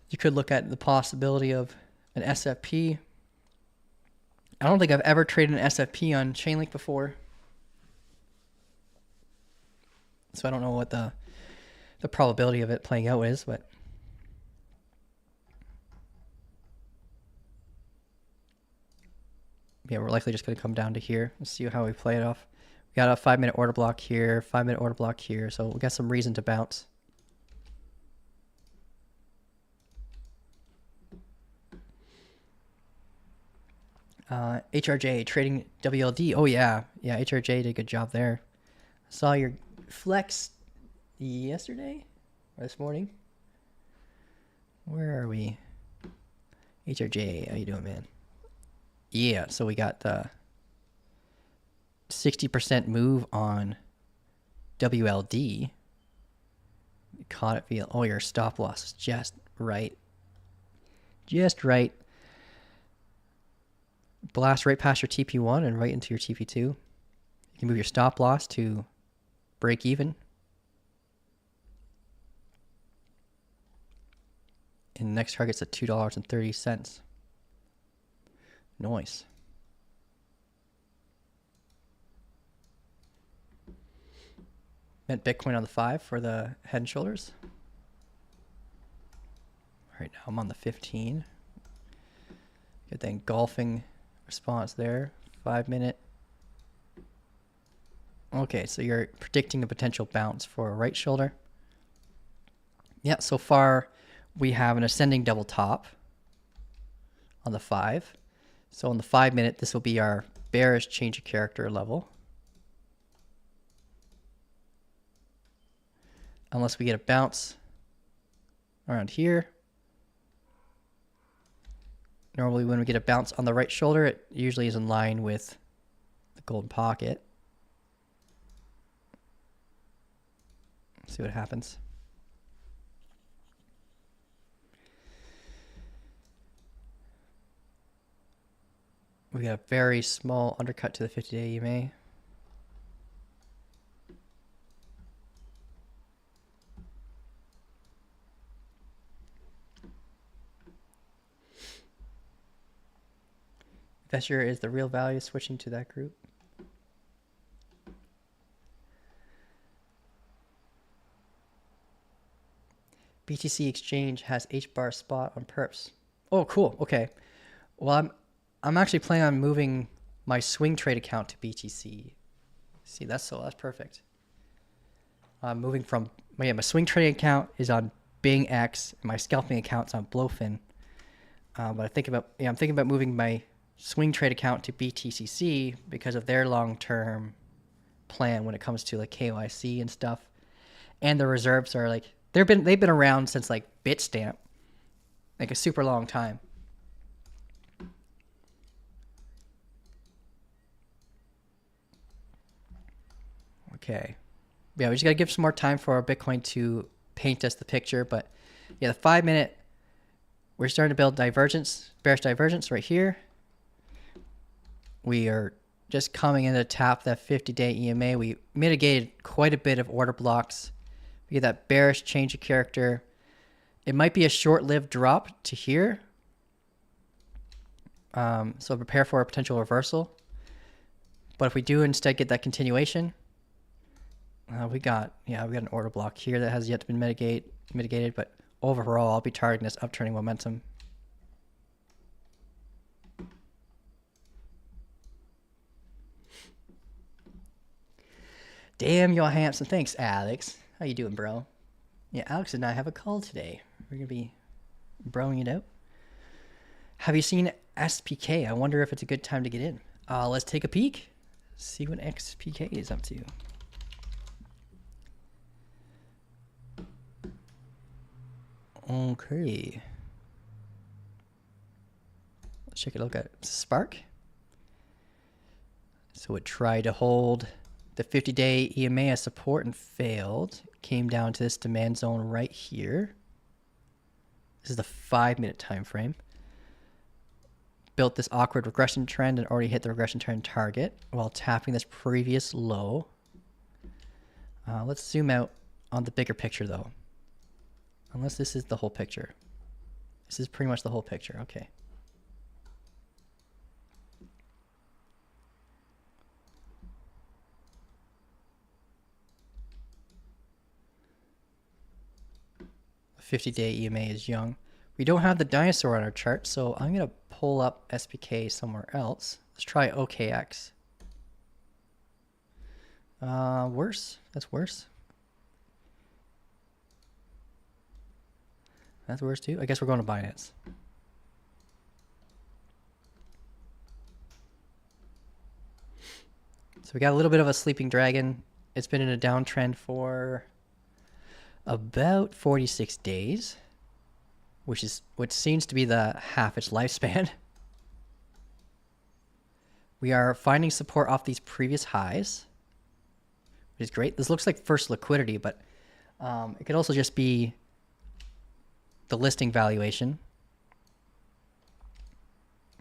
You could look at the possibility of an SFP. I don't think I've ever traded an SFP on Chainlink before. So I don't know what the probability of it playing out is, but yeah, we're likely just going to come down to here. Let's see how we play it off. We got a 5-minute order block here, 5-minute order block here, so we got some reason to bounce. HRJ trading WLD. Oh yeah, HRJ did a good job there. Saw your flex yesterday or this morning. Where are we? HRJ, how you doing, man? Yeah, so we got the 60% move on WLD. Caught it via. Oh, your stop loss is just right. Just right. Blast right past your TP1 and right into your TP2. You can move your stop loss to break even. And the next target's at $2.30. Nice. Met Bitcoin on the 5 for the head and shoulders. Right now I'm on the 15. Good thing golfing response there. 5-minute. Okay, so you're predicting a potential bounce for a right shoulder. Yeah, so far we have an ascending double top on the 5. So on the 5-minute, this will be our bearish change of character level. Unless we get a bounce around here. Normally when we get a bounce on the right shoulder, it usually is in line with the golden pocket. Let's see what happens. We got a very small undercut to the 50-day EMA. Investor is the real value, switching to that group. BTC exchange has H-bar spot on perps. Oh, cool. Okay. Well, I'm actually planning on moving my swing trade account to BTC. See, that's perfect. I'm moving from my swing trading account is on Bing X, and my scalping account's on Blowfin. But I'm thinking about moving my swing trade account to BTCC because of their long-term plan when it comes to like KYC and stuff. And the reserves are like they've been around since like Bitstamp, like a super long time. Okay. Yeah, we just got to give some more time for our Bitcoin to paint us the picture. But yeah, the 5-minute, we're starting to build divergence, bearish divergence right here. We are just coming in to tap that 50-day EMA. We mitigated quite a bit of order blocks. We get that bearish change of character. It might be a short-lived drop to here. So prepare for a potential reversal. But if we do instead get that continuation, we got an order block here that has yet to be mitigated, but overall I'll be targeting this upturning momentum. Damn, y'all handsome. Thanks, Alex. How you doing, bro? Yeah, Alex and I have a call today. We're gonna be broing it out. Have you seen SPK. I wonder if it's a good time to get in. Let's take a peek. See what XPK is up to. Okay. Let's take a look at Spark. So it tried to hold the 50-day EMA as support and failed. Came down to this demand zone right here. This is the 5-minute time frame. Built this awkward regression trend and already hit the regression trend target while tapping this previous low. Let's zoom out on the bigger picture though. Unless this is the whole picture. This is pretty much the whole picture. Okay. The 50-day EMA is young. We don't have the dinosaur on our chart, so I'm going to pull up SPK somewhere else. Let's try OKX. Worse. That's worse. That's worse too. I guess we're going to Binance. So we got a little bit of a sleeping dragon. It's been in a downtrend for about 46 days, which seems to be the half its lifespan. We are finding support off these previous highs, which is great. This looks like first liquidity, but it could also just be the listing valuation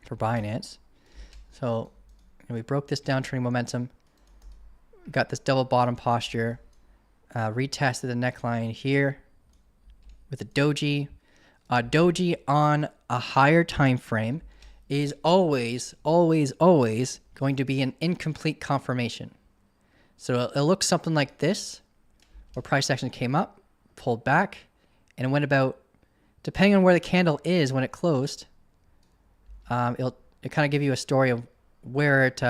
for Binance. So we broke this downtrending momentum, got this double bottom posture, retested the neckline here with a doji. Doji on a higher time frame is always going to be an incomplete confirmation. So it looks something like this, where price action came up, pulled back, and it went about, depending on where the candle is when it closed, it'll kind of give you a story of where it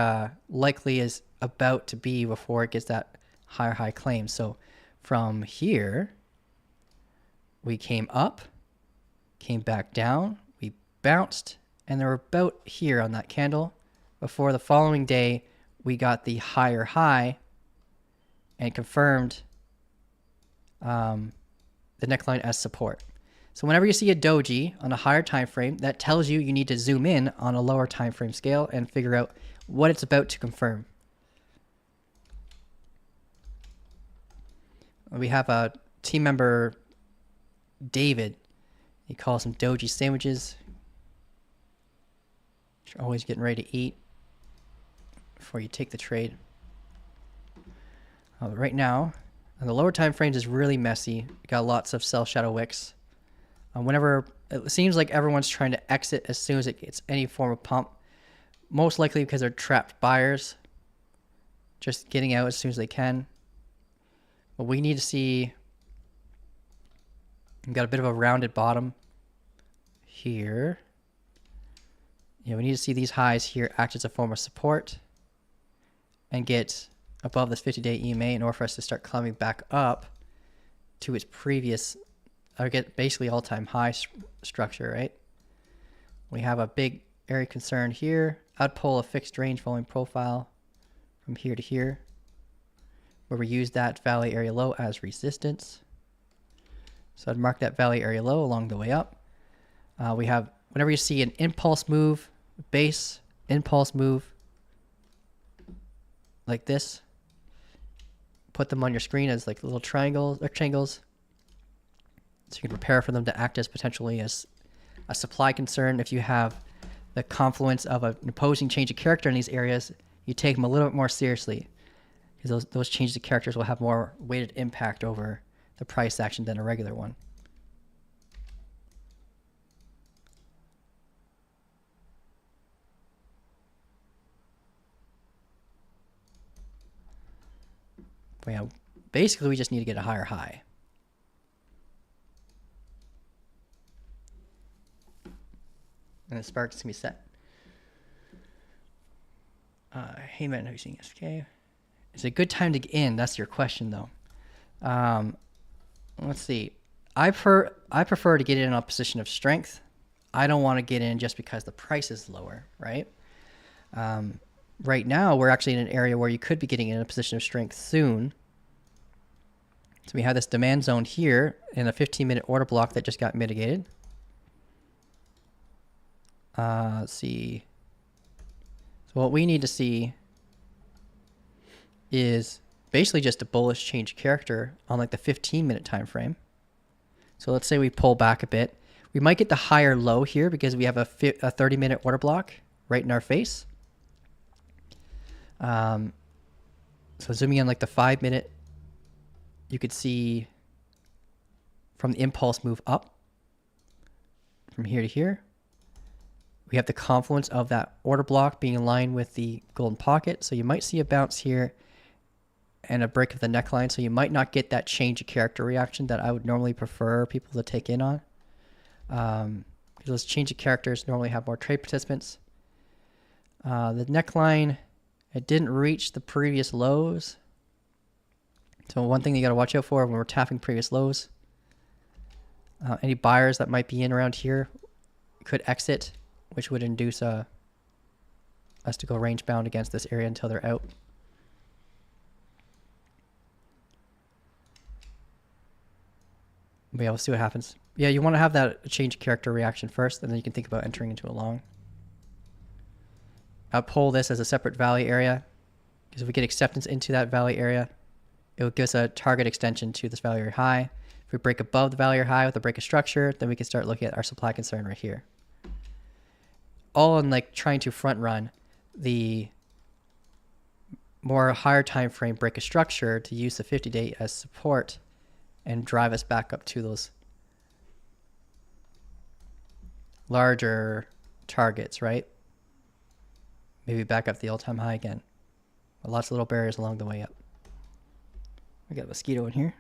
likely is about to be before it gets that higher high claim. So from here, we came up, came back down, we bounced, and they were about here on that candle before the following day we got the higher high and confirmed the neckline as support. So whenever you see a doji on a higher time frame, that tells you you need to zoom in on a lower time frame scale and figure out what it's about to confirm. We have a team member, David. He calls them doji sandwiches. You're always getting ready to eat before you take the trade. Right now, on the lower time frames is really messy. We got lots of sell shadow wicks. Whenever it seems like everyone's trying to exit as soon as it gets any form of pump, most likely because they're trapped buyers, just getting out as soon as they can. But we need to see, we've got a bit of a rounded bottom here. We need to see these highs here act as a form of support and get above this 50-day EMA in order for us to start climbing back up to its previous, or get basically all-time high structure, right? We have a big area of concern here. I'd pull a fixed range volume profile from here to here, where we use that valley area low as resistance. So I'd mark that valley area low along the way up. We have, whenever you see an impulse move, base impulse move like this, put them on your screen as like little triangles, rectangles, so you can prepare for them to act as potentially as a supply concern. If you have the confluence of an opposing change of character in these areas, you take them a little bit more seriously, because those changes of characters will have more weighted impact over the price action than a regular one. But yeah, basically we just need to get a higher high. And the spark is going to be set. Hey man, how you seeing SK? Is it a good time to get in? That's your question though. Let's see. I prefer to get in a position of strength. I don't want to get in just because the price is lower, right? Right now, we're actually in an area where you could be getting in a position of strength soon. So we have this demand zone here in a 15-minute order block that just got mitigated. Let's see. So what we need to see is basically just a bullish change of character on like the 15-minute time frame. So let's say we pull back a bit. We might get the higher low here because we have a 30-minute order block right in our face. So zooming in like the 5-minute, you could see from the impulse move up from here to here. We have the confluence of that order block being in line with the golden pocket. So you might see a bounce here and a break of the neckline. So you might not get that change of character reaction that I would normally prefer people to take in on. Because those change of characters normally have more trade participants. The neckline, it didn't reach the previous lows. So one thing you got to watch out for when we're tapping previous lows, any buyers that might be in around here could exit, which would induce us to go range bound against this area until they're out. But yeah, we'll see what happens. Yeah, you want to have that change of character reaction first, and then you can think about entering into a long. I'll pull this as a separate value area, because if we get acceptance into that value area, it will give us a target extension to this value area high. If we break above the value area high with a break of structure, then we can start looking at our supply concern right here. All in like trying to front run the more higher time frame break of structure to use the 50-day as support and drive us back up to those larger targets, right? Maybe back up the all-time high again. But lots of little barriers along the way up. We got a mosquito in here.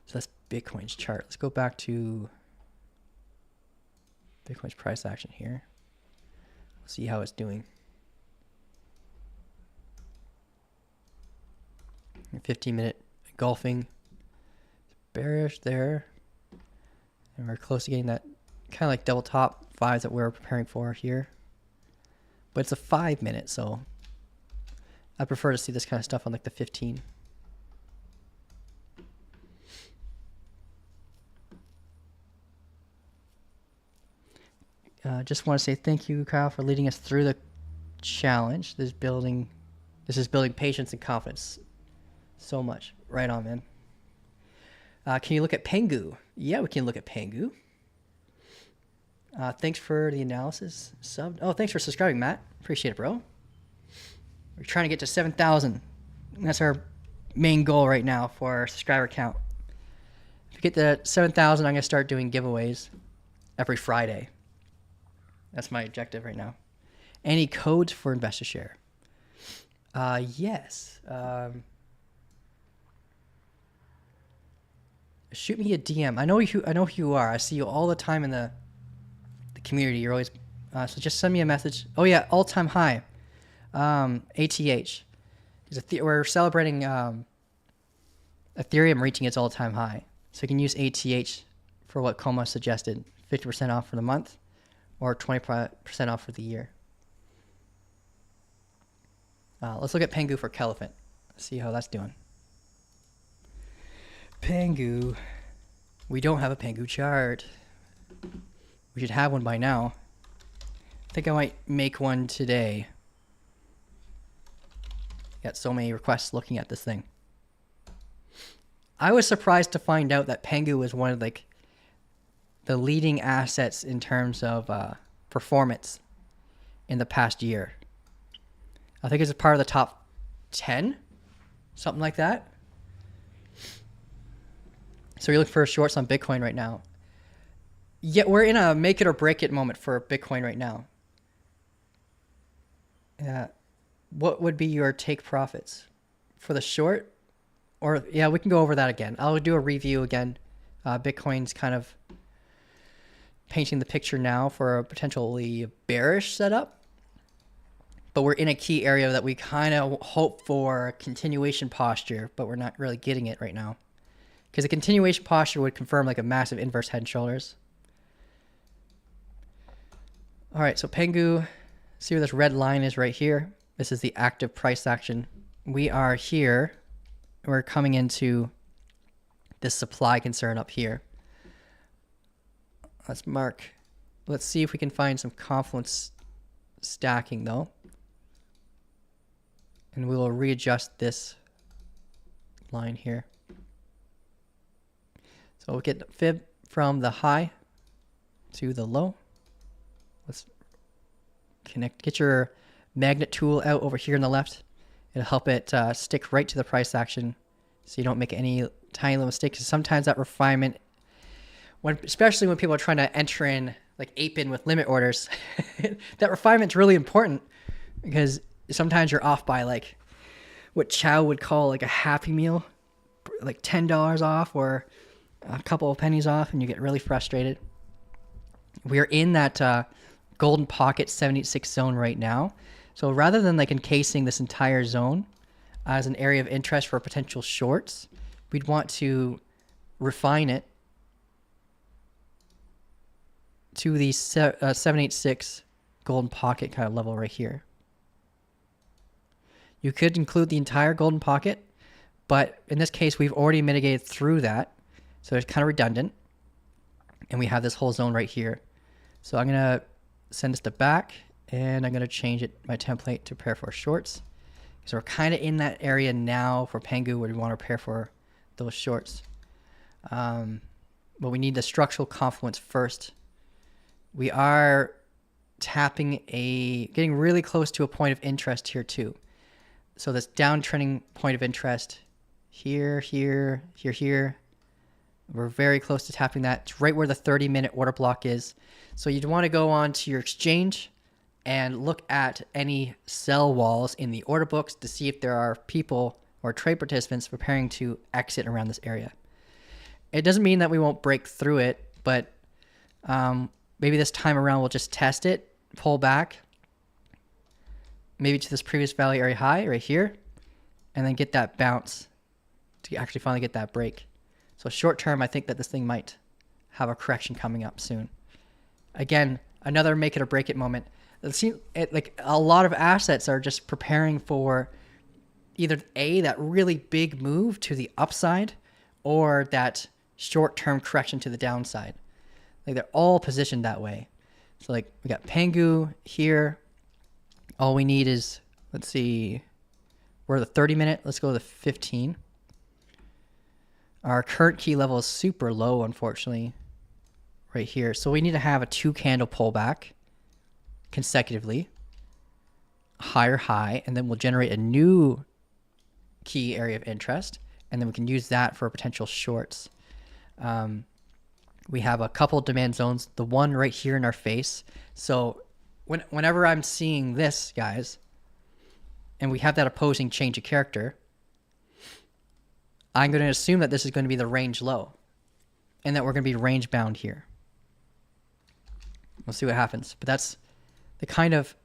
So that's Bitcoin's chart. Let's go back to Bitcoin's price action here. We'll see how it's doing. 15-minute golfing. Bearish there. And we're close to getting that kind of like double top 5s that we're preparing for here. But it's a 5-minute, so I prefer to see this kind of stuff on like the 15. Just want to say thank you, Kyle, for leading us through the challenge. This is building patience and confidence so much. Right on, man. Can you look at Pangu? Yeah, we can look at Pangu. Thanks for the analysis. Oh, thanks for subscribing, Matt. Appreciate it, bro. We're trying to get to 7,000. That's our main goal right now for our subscriber count. If we get to 7,000, I'm going to start doing giveaways every Friday. That's my objective right now. Any codes for Investor Share? Yes. Shoot me a DM. I know who you are. I see you all the time in the community. You're always so just send me a message. Oh yeah, all-time high. ATH. We're celebrating Ethereum reaching its all-time high. So you can use ATH for what Coma suggested, 50% off for the month or 20% off for the year. Let's look at Pangu for Caliphant. See how that's doing. Pangu. We don't have a Pangu chart. We should have one by now. I think I might make one today. Got so many requests looking at this thing. I was surprised to find out that Pangu was one of like the leading assets in terms of performance in the past year. I think it's a part of the top 10, something like that. So you're looking for shorts on Bitcoin right now. Yeah, we're in a make it or break it moment for Bitcoin right now. What would be your take profits for the short? Or yeah, we can go over that again. I'll do a review again. Bitcoin's kind of painting the picture now for a potentially bearish setup. But we're in a key area that we kind of hope for a continuation posture, but we're not really getting it right now. Because a continuation posture would confirm like a massive inverse head and shoulders All right, so Pangu, see where this red line is right here? This is the active price action. We are here. We're coming into this supply concern up here. Let's mark. Let's see if we can find some confluence stacking though. And we will readjust this line here. So we'll get fib from the high to the low. Let's connect, get your magnet tool out over here on the left. It'll help it stick right to the price action so you don't make any tiny little mistakes. Sometimes that refinement, especially when people are trying to enter in like ape in with limit orders, that refinement's really important because sometimes you're off by like what Chow would call like a happy meal, like $10 off or a couple of pennies off, and you get really frustrated. We're in that golden pocket 786 zone right now. So rather than like encasing this entire zone as an area of interest for potential shorts, we'd want to refine it to the 786 golden pocket kind of level right here. You could include the entire golden pocket, but in this case, we've already mitigated through that. So it's kind of redundant. And we have this whole zone right here. So I'm going to send this to back, and I'm going to change my template to prepare for shorts. So we're kind of in that area now for Pangu where we want to prepare for those shorts. But we need the structural confluence first. We are getting really close to a point of interest here too. So this downtrending point of interest here, here, here, here. We're very close to tapping that. It's right where the 30-minute order block is. So you'd want to go on to your exchange and look at any sell walls in the order books to see if there are people or trade participants preparing to exit around this area. It doesn't mean that we won't break through it, but maybe this time around we'll just test it, pull back, maybe to this previous value area high right here, and then get that bounce to actually finally get that break. So short term, I think that this thing might have a correction coming up soon. Again, another make it or break it moment. Like a lot of assets are just preparing for either that really big move to the upside or that short-term correction to the downside. Like they're all positioned that way. So like we got Pangu here. All we need is, let's see, we're the 30-minute. Let's go to the 15. Our current key level is super low, unfortunately, right here. So we need to have a 2-candle pullback consecutively, higher high, and then we'll generate a new key area of interest, and then we can use that for potential shorts. We have a couple demand zones, the one right here in our face. So whenever I'm seeing this, guys, and we have that opposing change of character, I'm going to assume that this is going to be the range low and that we're going to be range bound here. We'll see what happens. But that's the kind of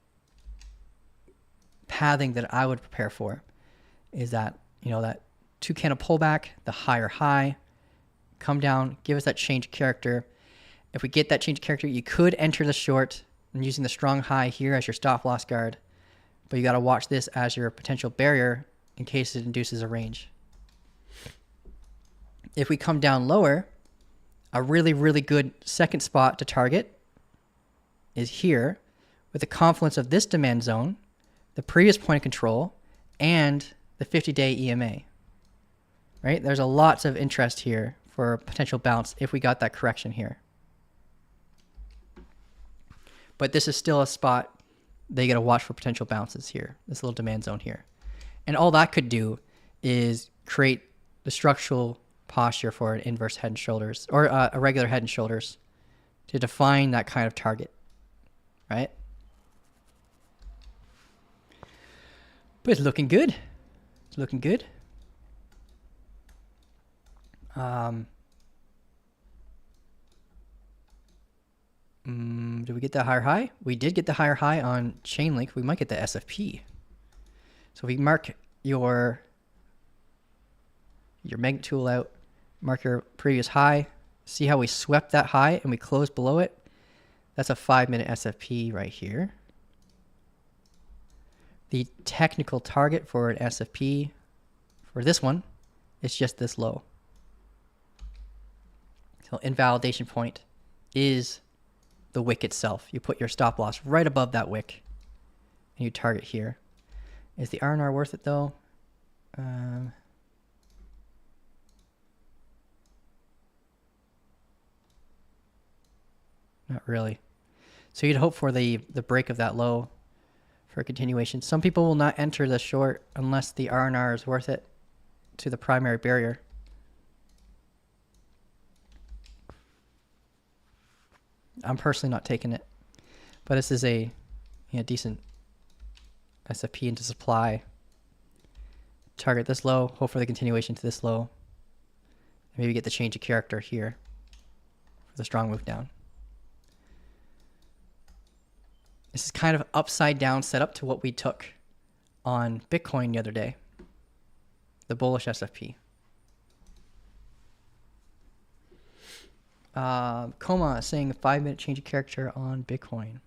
pathing that I would prepare for, is that, that 2-candle pullback, the higher high, come down, give us that change of character. If we get that change of character, you could enter the short and using the strong high here as your stop loss guard, but you got to watch this as your potential barrier in case it induces a range. If we come down lower, a really, really good second spot to target is here with the confluence of this demand zone, the previous point of control, and the 50-day EMA. Right? There's lots of interest here for potential bounce if we got that correction here. But this is still a spot they got to watch for potential bounces here, this little demand zone here. And all that could do is create the structural posture for an inverse head and shoulders, or a regular head and shoulders, to define that kind of target, right? But it's looking good. It's looking good. Did we get the higher high? We did get the higher high on Chainlink. We might get the SFP. So if we mark your magnet tool out, mark your previous high, see how we swept that high and we closed below it. That's a 5-minute SFP right here. The technical target for an SFP for this one is just this low. So invalidation point is the wick itself. You put your stop loss right above that wick and you target here. Is the R&R worth it though? Not really. So you'd hope for the break of that low for a continuation. Some people will not enter the short unless the R&R is worth it to the primary barrier. I'm personally not taking it, but this is a decent SFP into supply. Target this low, hope for the continuation to this low. Maybe get the change of character here for the strong move down. This is kind of upside down setup to what we took on Bitcoin the other day. The bullish SFP. Coma saying a 5-minute change of character on Bitcoin.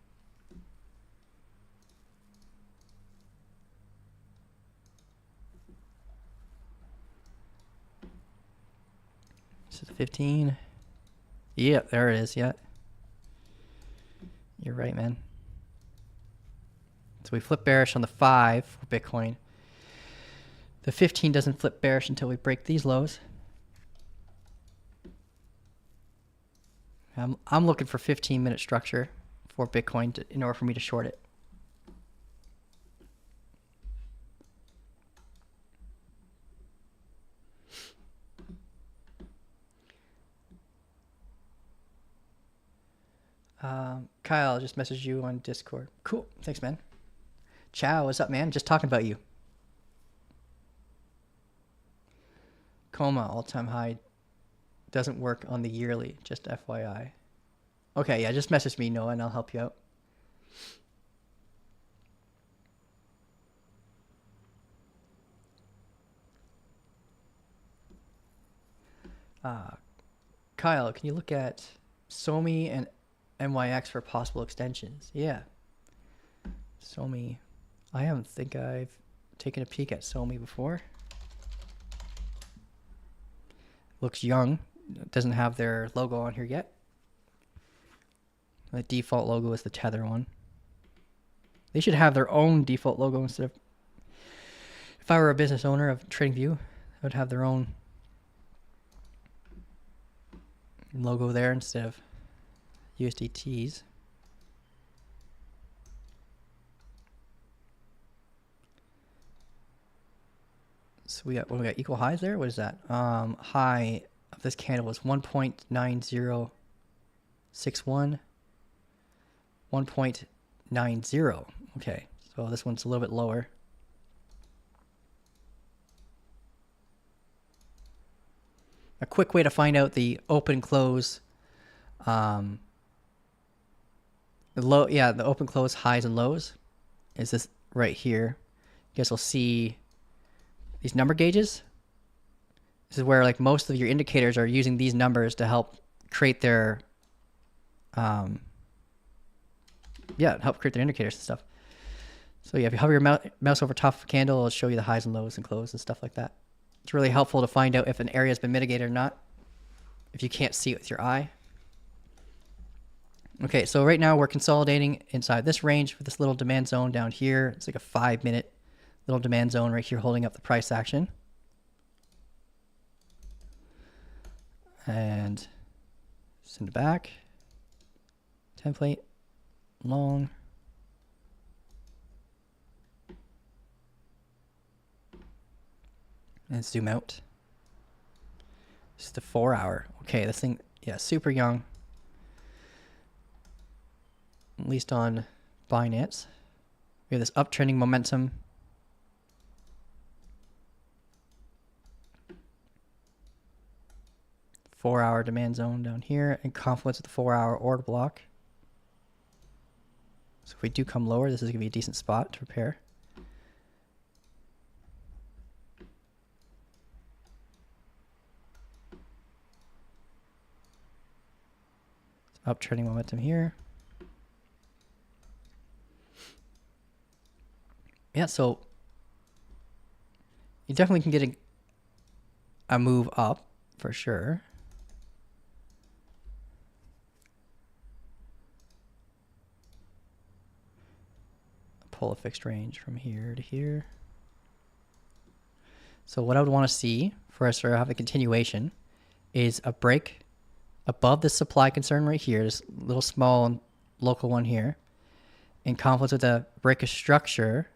This is 15. Yeah, there it is. Yeah. You're right, man. So we flip bearish on the 5 for Bitcoin. The 15 doesn't flip bearish until we break these lows. I'm looking for 15-minute structure for Bitcoin in order for me to short it. Kyle just messaged you on Discord. Cool. Thanks, man. Ciao. What's up, man? Just talking about you. Coma, all-time high. Doesn't work on the yearly. Just FYI. Okay, yeah, just message me, Noah, and I'll help you out. Kyle, can you look at Somi and MYX for possible extensions? Yeah. Somi. I don't think I've taken a peek at Somi before. Looks young. Doesn't have their logo on here yet. The default logo is the Tether one. They should have their own default logo instead of... If I were a business owner of TradingView, I would have their own logo there instead of USDTs. So we got equal highs there. What is that? High of this candle was 1.9061, 1.90. Okay, so this one's a little bit lower. A quick way to find out the open close, the open close highs and lows is this right here. You guys will see these number gauges. This is where like most of your indicators are using these numbers to help create their help create their indicators and stuff. So yeah, if you hover your mouse over top of a candle, it'll show you the highs and lows and close and stuff like that. It's really helpful to find out if an area has been mitigated or not, if you can't see it with your eye. Okay, so right now we're consolidating inside this range with this little demand zone down here. It's like a 5-minute little demand zone right here holding up the price action. And send it back. Template. Long. And zoom out. This is the 4-hour. Okay, this thing, yeah, super young. At least on Binance. We have this uptrending momentum. Four-hour demand zone down here and confluence with the 4-hour order block. So if we do come lower, this is going to be a decent spot to repair. Uptrending momentum here. yeah, so you definitely can get a move up for sure. Pull a fixed range from here to here. So what I would want to see for us to have a continuation is a break above the supply concern right here, this little small local one here, in confluence with a break of structure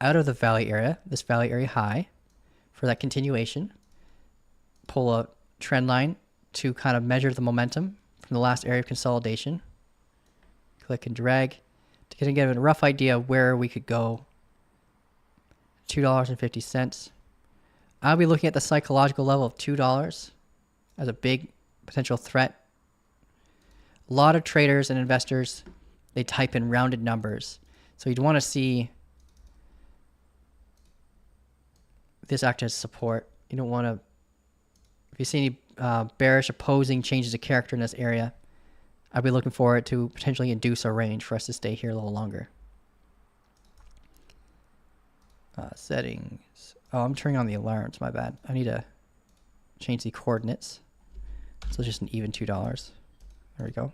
out of the valley area, this valley area high, for that continuation. Pull a trend line to kind of measure the momentum from the last area of consolidation. Click and drag to get a rough idea of where we could go. $2.50. I'll be looking at the psychological level of $2 as a big potential threat. A lot of traders and investors, they type in rounded numbers. So you'd want to see this act as support. You don't want to, if you see any bearish opposing changes of character in this area, I'd be looking for it to potentially induce a range for us to stay here a little longer. Settings. Oh, I'm turning on the alarms. My bad. I need to change the coordinates. So just an even $2. There we go.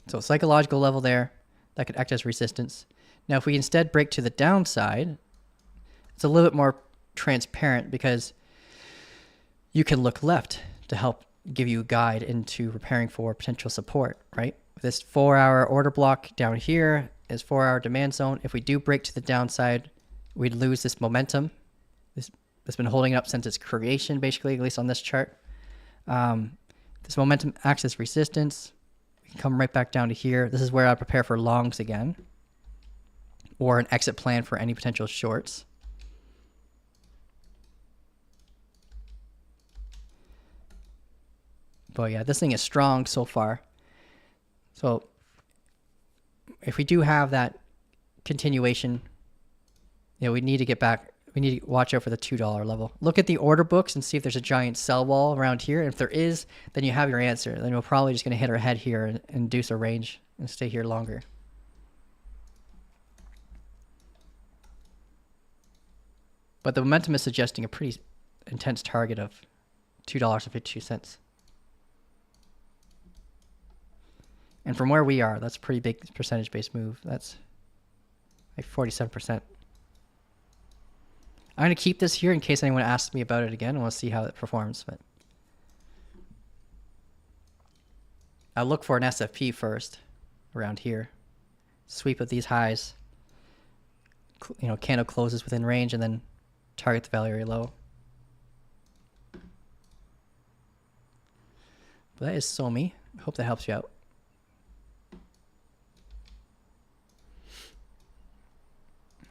So psychological level there, that could act as resistance. Now, if we instead break to the downside, it's a little bit more transparent because you can look left to help give you a guide into preparing for potential support, right? This 4-hour order block down here is 4-hour demand zone. If we do break to the downside, we'd lose this momentum. This been holding up since its creation, basically, at least on this chart. This momentum acts as resistance. We can come right back down to here. This is where I prepare for longs again, or an exit plan for any potential shorts. But yeah, this thing is strong so far. So if we do have that continuation, you know, we need to get back. We need to watch out for the $2 level. Look at the order books and see if there's a giant sell wall around here. And if there is, then you have your answer. Then we're probably just going to hit our head here and induce a range and stay here longer. But the momentum is suggesting a pretty intense target of $2.52. And from where we are, that's a pretty big percentage-based move. That's like 47%. I'm going to keep this here in case anyone asks me about it again. I want to see how it performs. But I'll look for an SFP first around here. Sweep of these highs. You know, candle closes within range and then target the value area low. But that is Somi. I hope that helps you out.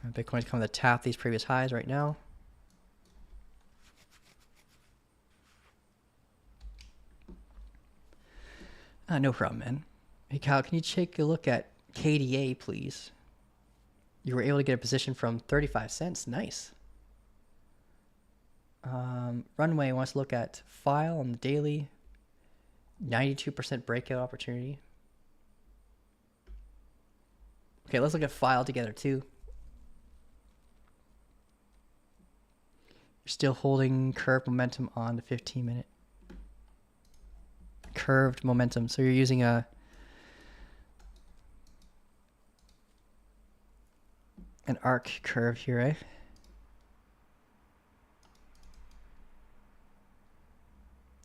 Bitcoin's coming to tap these previous highs right now. No problem, man. Hey, Kyle, can you take a look at KDA, please? You were able to get a position from 35 cents. Nice. Runway wants to look at file on the daily. 92% breakout opportunity. Okay, let's look at file together, too. You're still holding curved momentum on the 15-minute. Curved momentum. So you're using an arc curve here, eh?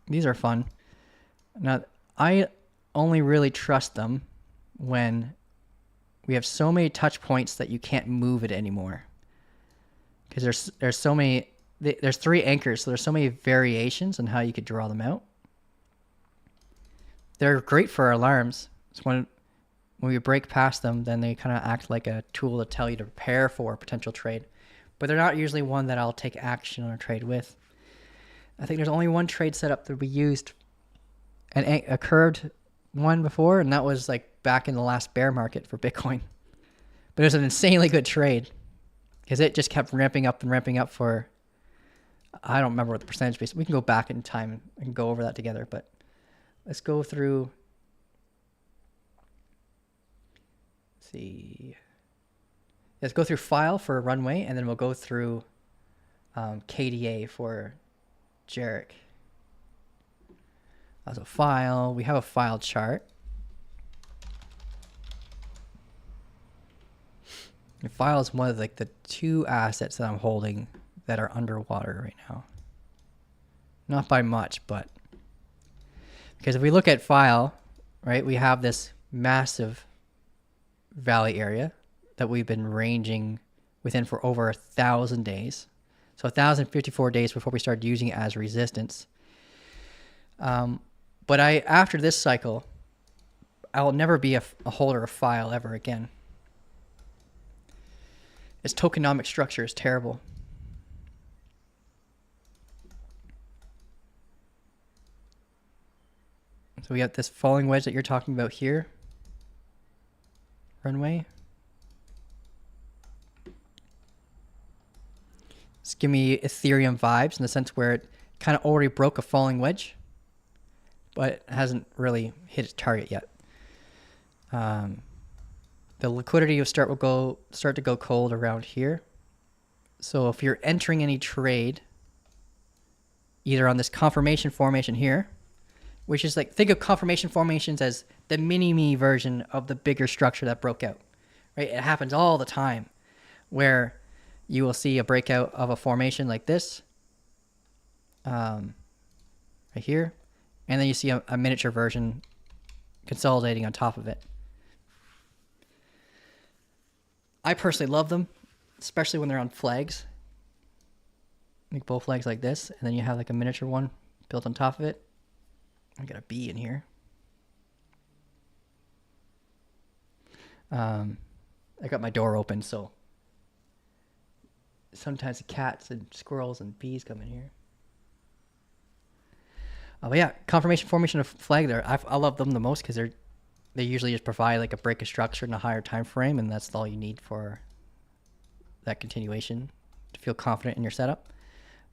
These are fun. Now, I only really trust them when we have so many touch points that you can't move it anymore. Because there's so many... There's 3 anchors, so there's so many variations on how you could draw them out. They're great for alarms. So when we break past them, then they kind of act like a tool to tell you to prepare for a potential trade. But they're not usually one that I'll take action on a trade with. I think there's only one trade setup that we used a curved one before, and that was like back in the last bear market for Bitcoin. But it was an insanely good trade because it just kept ramping up and ramping up for... I don't remember what the percentage base. We can go back in time and go over that together, but let's go through. Let's see. Let's go through file for runway, and then we'll go through KDA for Jarek. As a file, we have a file chart. The file is one of like the two assets that I'm holding that are underwater right now. Not by much, but because if we look at file, right, we have this massive valley area that we've been ranging within for over 1,000 days. So 1,054 days before we started using it as resistance. But after this cycle, I will never be a holder of file ever again. Its tokenomic structure is terrible. So we got this falling wedge that you're talking about here. Runway. It's giving me Ethereum vibes in the sense where it kind of already broke a falling wedge, but it hasn't really hit its target yet. The liquidity will start to go cold around here. So if you're entering any trade, either on this confirmation formation here, which is like, think of confirmation formations as the mini-me version of the bigger structure that broke out, right? It happens all the time where you will see a breakout of a formation like this, right here, and then you see a miniature version consolidating on top of it. I personally love them, especially when they're on flags. Make both flags like this, and then you have like a miniature one built on top of it. I got a bee in here. I got my door open, so sometimes the cats and squirrels and bees come in here. But yeah, confirmation formation of flag there. I love them the most because they usually just provide like a break of structure in a higher time frame, and that's all you need for that continuation to feel confident in your setup.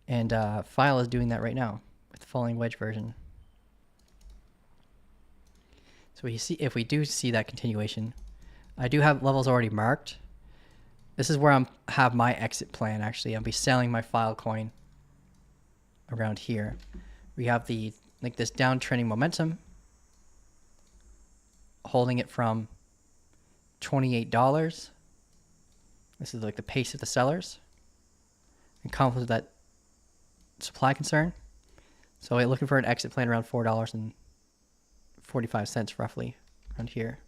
And File is doing that right now with the falling wedge version. So if we do see that continuation, I do have levels already marked. This is where I have my exit plan. Actually, I'll be selling my Filecoin around here. We have this downtrending momentum, holding it from $28. This is like the pace of the sellers and conflict with that supply concern. So we're looking for an exit plan around $4.45 roughly around here.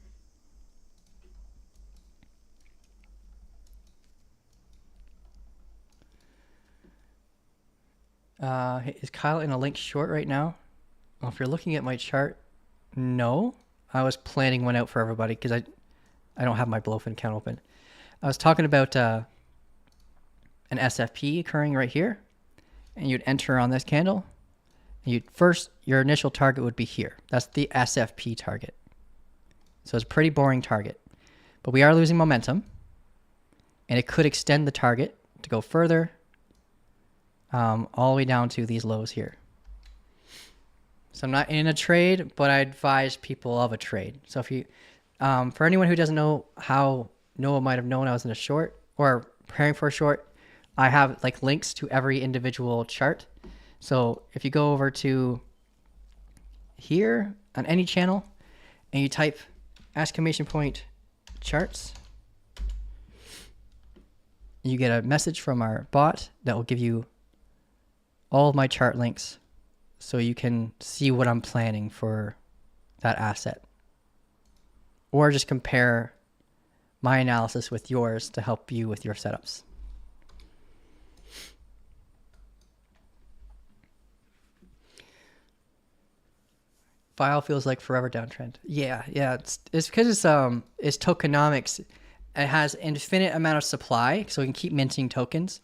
Is Kyle in a link short right now? Well, if you're looking at my chart, no. I was planning one out for everybody because I don't have my Blowfin account open. I was talking about an SFP occurring right here, and you'd enter on this candle. And your initial target would be here. That's the SFP target. So it's a pretty boring target, but we are losing momentum, and it could extend the target to go further, all the way down to these lows here. So I'm not in a trade, but I advise people of a trade. So if you, for anyone who doesn't know how Noah might have known I was in a short or preparing for a short, I have like links to every individual chart. So if you go over to here on any channel and you type exclamation point charts, you get a message from our bot that will give you all of my chart links so you can see what I'm planning for that asset. Or just compare my analysis with yours to help you with your setups. File feels like forever downtrend. Yeah, it's because it's tokenomics. It has infinite amount of supply, so we can keep minting tokens,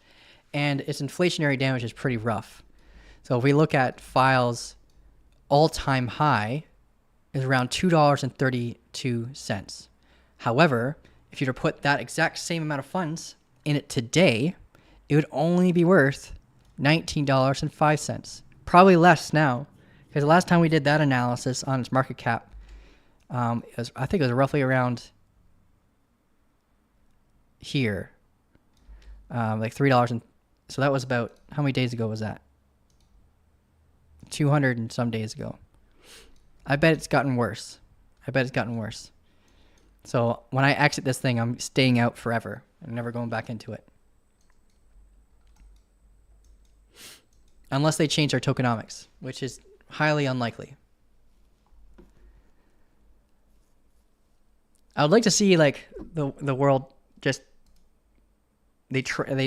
and its inflationary damage is pretty rough. So if we look at File's all-time high is around $2.32. However, if you were to put that exact same amount of funds in it today, it would only be worth $19.05. Probably less now, because the last time we did that analysis on its market cap, I think it was roughly around, here, like $3, and so that was about, how many days ago was that? 200 and some days ago. I bet it's gotten worse. I bet it's gotten worse. So when I exit this thing, I'm staying out forever. I'm never going back into it. Unless they change their tokenomics, which is highly unlikely. I would like to see like the world just they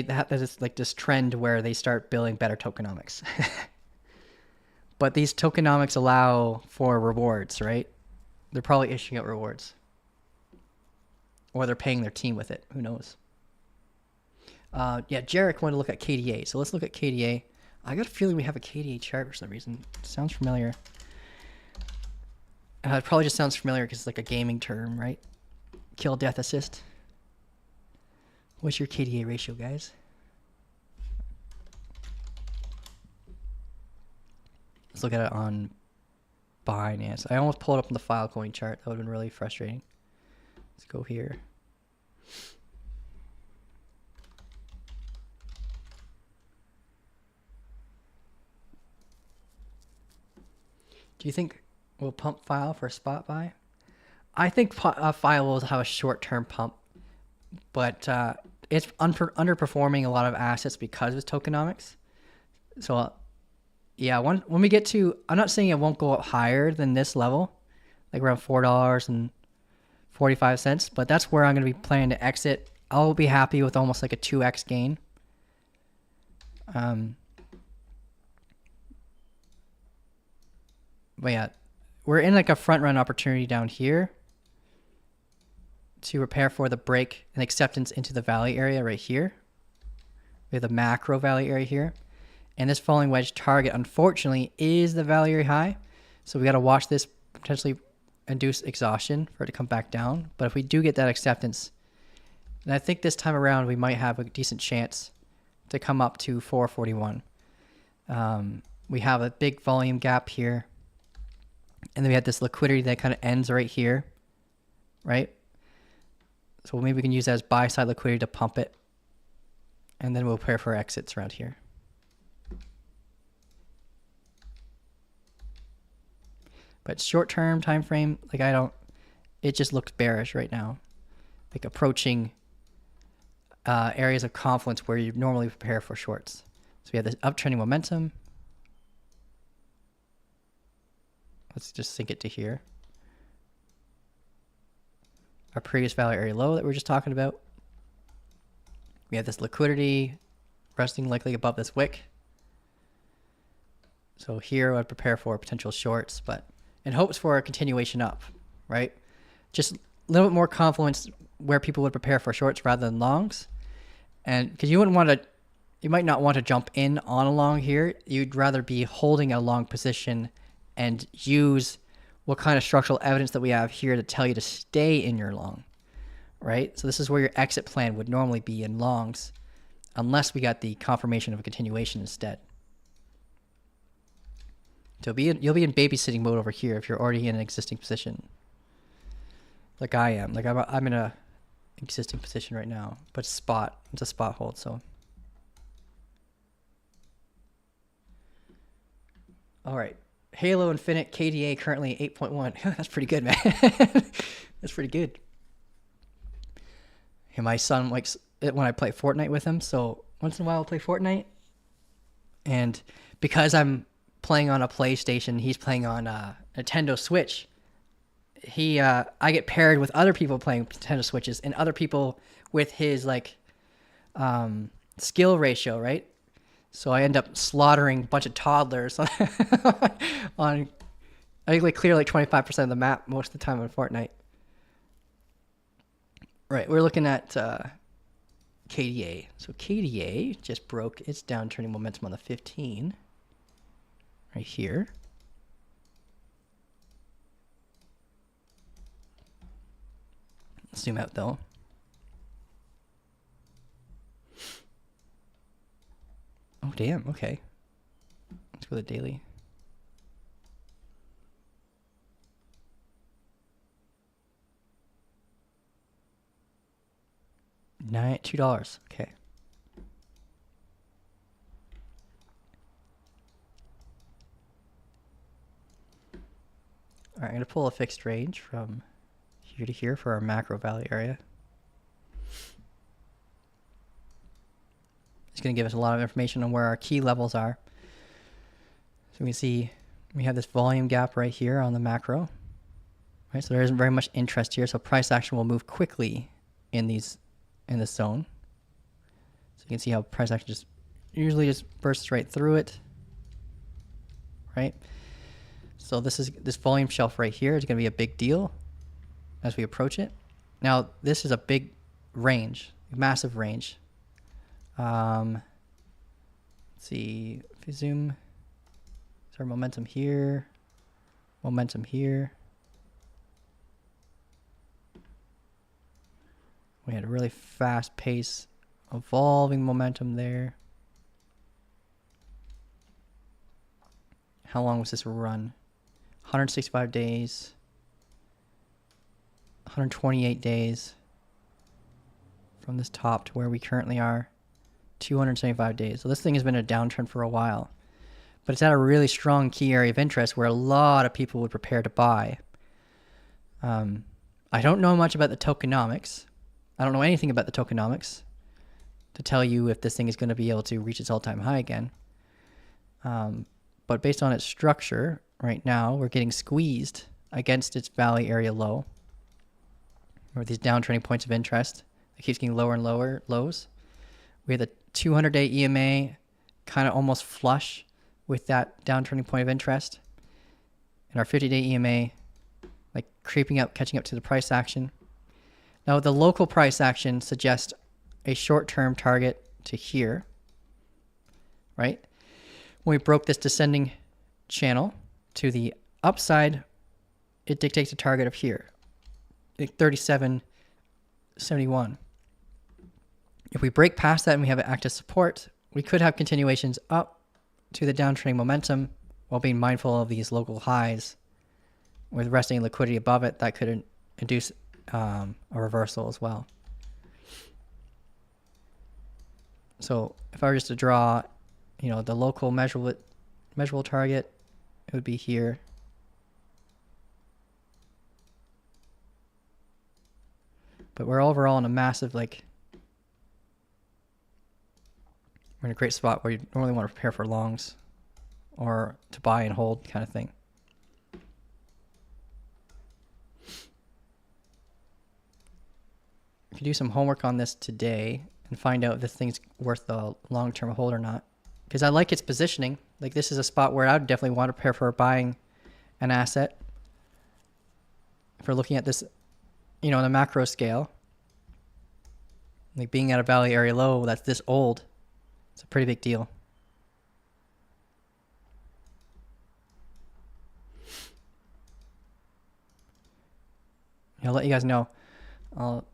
have this like this trend where they start building better tokenomics. But these tokenomics allow for rewards, right? They're probably issuing out rewards. Or they're paying their team with it. Who knows? Yeah, Jarek wanted to look at KDA. So let's look at KDA. I got a feeling we have a KDA chart for some reason. It sounds familiar. It probably just sounds familiar because it's like a gaming term, right? Kill, death, assist. What's your KDA ratio, guys? Let's look at it on Binance. I almost pulled it up on the Filecoin chart. That would have been really frustrating. Let's go here. Do you think we'll pump File for a spot buy? I think File will have a short-term pump, but it's underperforming a lot of assets because of its tokenomics. So yeah, when we get to, I'm not saying it won't go up higher than this level, like around $4.45, but that's where I'm going to be planning to exit. I'll be happy with almost like a 2x gain. But yeah, we're in like a front run opportunity down here to prepare for the break and acceptance into the valley area right here. We have the macro valley area here. And this falling wedge target, unfortunately, is the valley area high. So we got to watch this potentially induce exhaustion for it to come back down. But if we do get that acceptance, and I think this time around we might have a decent chance to come up to 441. We have a big volume gap here. And then we have this liquidity that kind of ends right here, right? So maybe we can use that as buy side liquidity to pump it. And then we'll prepare for exits around here. But short-term time frame, like it just looks bearish right now. Like approaching areas of confluence where you normally prepare for shorts. So we have this uptrending momentum. Let's just sync it to here. Our previous value area low that we were just talking about. We have this liquidity resting likely above this wick. So here I'd prepare for potential shorts, but in hopes for a continuation up, right? Just a little bit more confluence where people would prepare for shorts rather than longs. And because you might not want to jump in on a long here. You'd rather be holding a long position and use what kind of structural evidence that we have here to tell you to stay in your long, right? So this is where your exit plan would normally be in longs, unless we got the confirmation of a continuation instead. So you'll be in babysitting mode over here if you're already in an existing position, like I am. Like I'm in a existing position right now, but it's a spot hold. So, all right. Halo Infinite KDA currently 8.1. That's pretty good, man. That's pretty good. And my son likes it when I play Fortnite with him. So once in a while I'll play Fortnite. And because I'm playing on a PlayStation, he's playing on a Nintendo Switch. I get paired with other people playing Nintendo Switches and other people with his like skill ratio, right? So I end up slaughtering a bunch of toddlers on I think like clear like 25% of the map most of the time on Fortnite. Right, we're looking at KDA. So KDA just broke its downturning momentum on the 15 right here. Zoom out though. Oh, damn. Okay. Let's go to the daily. $2. Okay. All right, I'm going to pull a fixed range from here to here for our macro value area. It's going to give us a lot of information on where our key levels are. So we can see we have this volume gap right here on the macro. Right, so there isn't very much interest here, so price action will move quickly in this zone. So you can see how price action just usually just bursts right through it. Right? So this volume shelf right here is going to be a big deal as we approach it. Now this is a big range, massive range. Let's see if you zoom. Is our momentum here? Momentum here. We had a really fast pace, evolving momentum there. How long was this run? 165 days, 128 days from this top to where we currently are, 275 days. So this thing has been a downtrend for a while, but it's at a really strong key area of interest where a lot of people would prepare to buy. I don't know much about the tokenomics. I don't know anything about the tokenomics to tell you if this thing is going to be able to reach its all-time high again. But based on its structure, right now, we're getting squeezed against its valley area low. Or these downtrending points of interest. It keeps getting lower and lower lows. We have the 200-day EMA kind of almost flush with that downtrending point of interest. And our 50-day EMA like creeping up, catching up to the price action. Now the local price action suggests a short-term target to here, right? When we broke this descending channel to the upside, it dictates a target of here, like 37.71. If we break past that and we have active support, we could have continuations up to the downtrending momentum while being mindful of these local highs with resting liquidity above it. That could induce a reversal as well. So if I were just to draw, you know, the local measurable target, it would be here. But we're overall in a massive, like, we're in a great spot where you normally want to prepare for longs or to buy and hold kind of thing. You can do some homework on this today and find out if this thing's worth the long-term hold or not. Because I like its positioning. Like, this is a spot where I would definitely want to prepare for buying an asset. If we're looking at this, you know, on a macro scale, like being at a valley area low that's this old, it's a pretty big deal. I'll let you guys know. I'll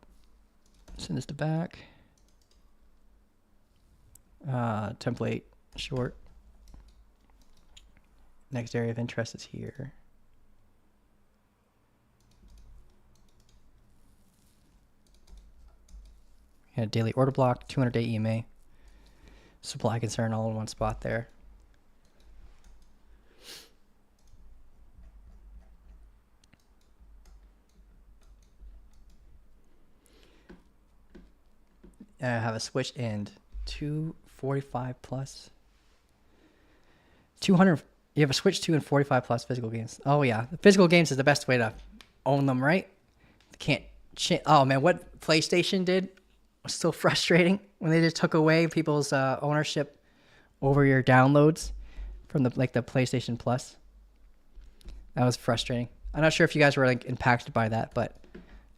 send this to back. Template short. Next area of interest is here. We had a daily order block, 200-day EMA. Supply concern all in one spot there. I have a switch and 245 plus 200. You have a switch 2 and 45 plus physical games. Oh yeah, the physical games is the best way to own them, right? Can't. Oh man, what PlayStation did was so frustrating when they just took away people's ownership over your downloads from the PlayStation Plus. That was frustrating. I'm not sure if you guys were like impacted by that, but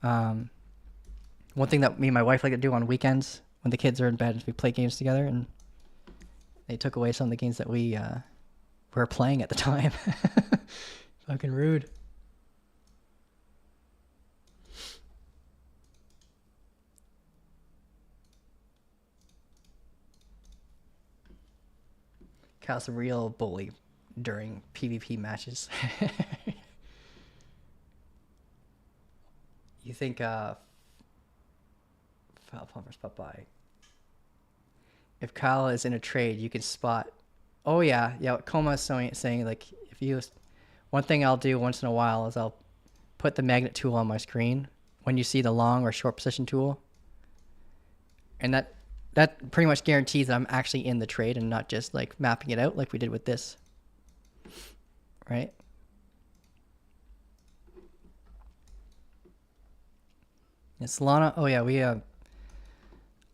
one thing that me and my wife like to do on weekends when the kids are in bed is we play games together, and they took away some of the games that we were playing at the time. Fucking rude. Kyle's a real bully during PvP matches. You think File pump or spot buy. If Kyle is in a trade, you can spot. Oh yeah, yeah. Coma is saying like if you. One thing I'll do once in a while is I'll put the magnet tool on my screen when you see the long or short position tool, and that pretty much guarantees that I'm actually in the trade and not just like mapping it out like we did with this, right? And Solana, oh yeah,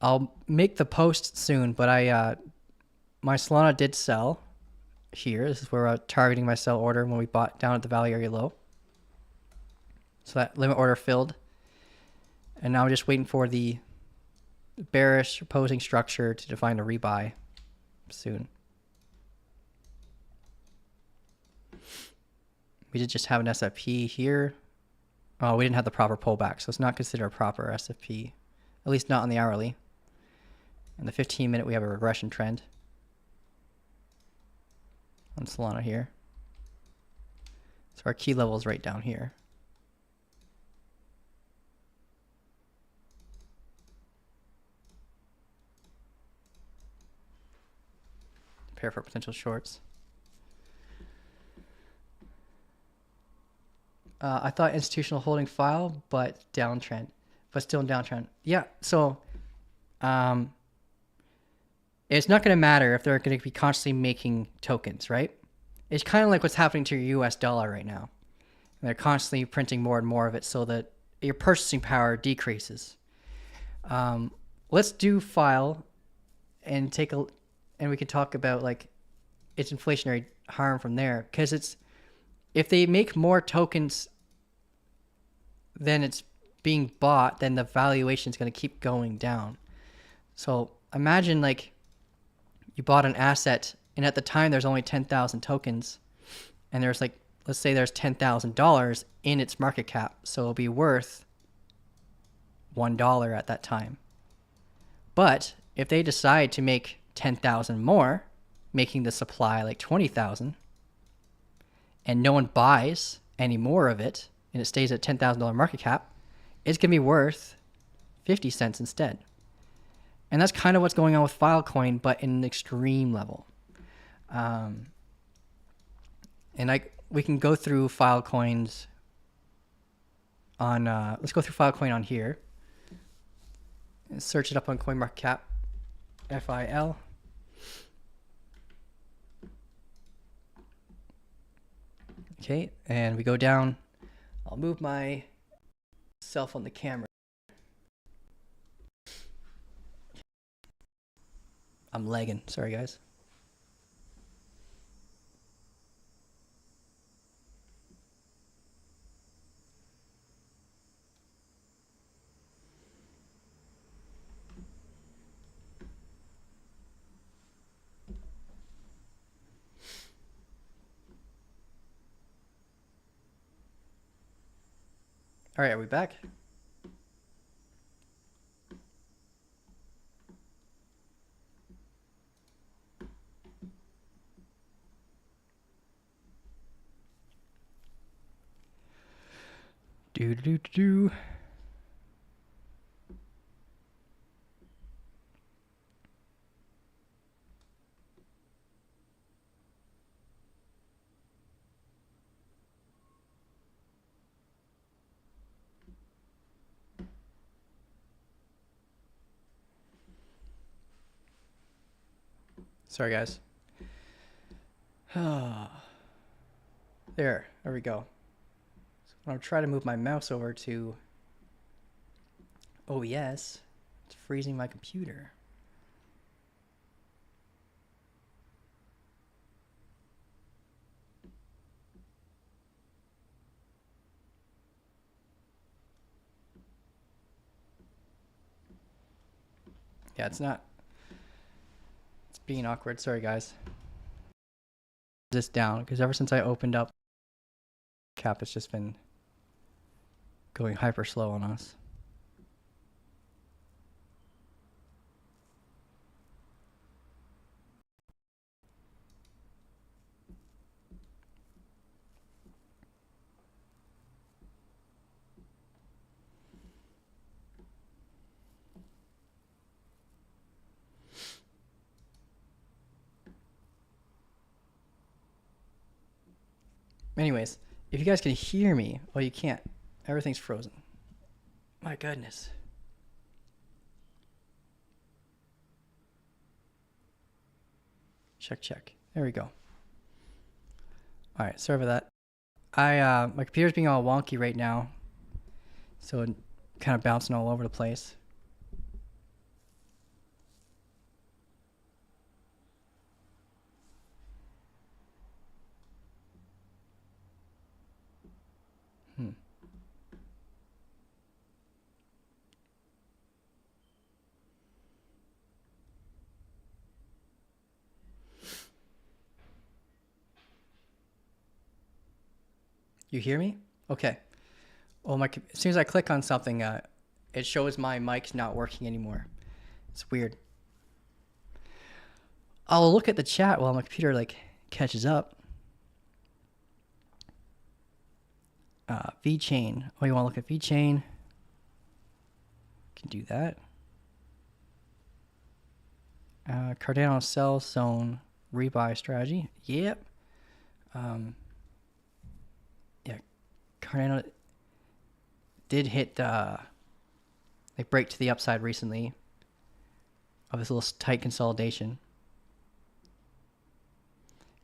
I'll make the post soon, but my Solana did sell here. This is where I'm targeting my sell order when we bought down at the value area low. So that limit order filled. And now I'm just waiting for the bearish opposing structure to define a rebuy soon. We did just have an SFP here. Oh, we didn't have the proper pullback, so it's not considered a proper SFP, at least not on the hourly. In the 15-minute, we have a regression trend on Solana here. So our key level is right down here. Prepare for potential shorts. I thought institutional holding file, but downtrend, but still in downtrend. Yeah, so it's not going to matter if they're going to be constantly making tokens, right? It's kind of like what's happening to your US dollar right now. And they're constantly printing more and more of it so that your purchasing power decreases. Let's do file and and we can talk about like its inflationary harm from there, because it's, if they make more tokens than it's being bought, then the valuation is going to keep going down. So imagine like you bought an asset and at the time there's only 10,000 tokens and there's like, let's say there's $10,000 in its market cap. So it'll be worth $1 at that time. But if they decide to make 10,000 more, making the supply like 20,000, and no one buys any more of it, and it stays at $10,000 market cap, it's going to be worth 50 cents instead. And that's kind of what's going on with Filecoin, but in an extreme level. And we can go through Filecoins on, let's go through Filecoin on here. And search it up on CoinMarketCap, FIL. Okay, and we go down. I'll move myself on the camera. I'm lagging. Sorry, guys. All right, are we back? Do. Sorry, guys. There we go. So I'll try to move my mouse over to OBS. It's freezing my computer. Yeah, it's being awkward. Sorry, guys. This down because ever since I opened up cap, it's just been going hyper slow on us. Anyways, if you guys can hear me, well, you can't. Everything's frozen. My goodness. Check. There we go. All right, sorry about that. My computer's being all wonky right now, so it kind of bouncing all over the place. You hear me? Okay. Well, as soon as I click on something, it shows my mic's not working anymore. It's weird. I'll look at the chat while my computer like catches up. Vchain. Oh, you want to look at Vchain? Can do that. Cardano sell zone rebuy strategy. Yep. Yeah, Cardano did hit like break to the upside recently of this little tight consolidation.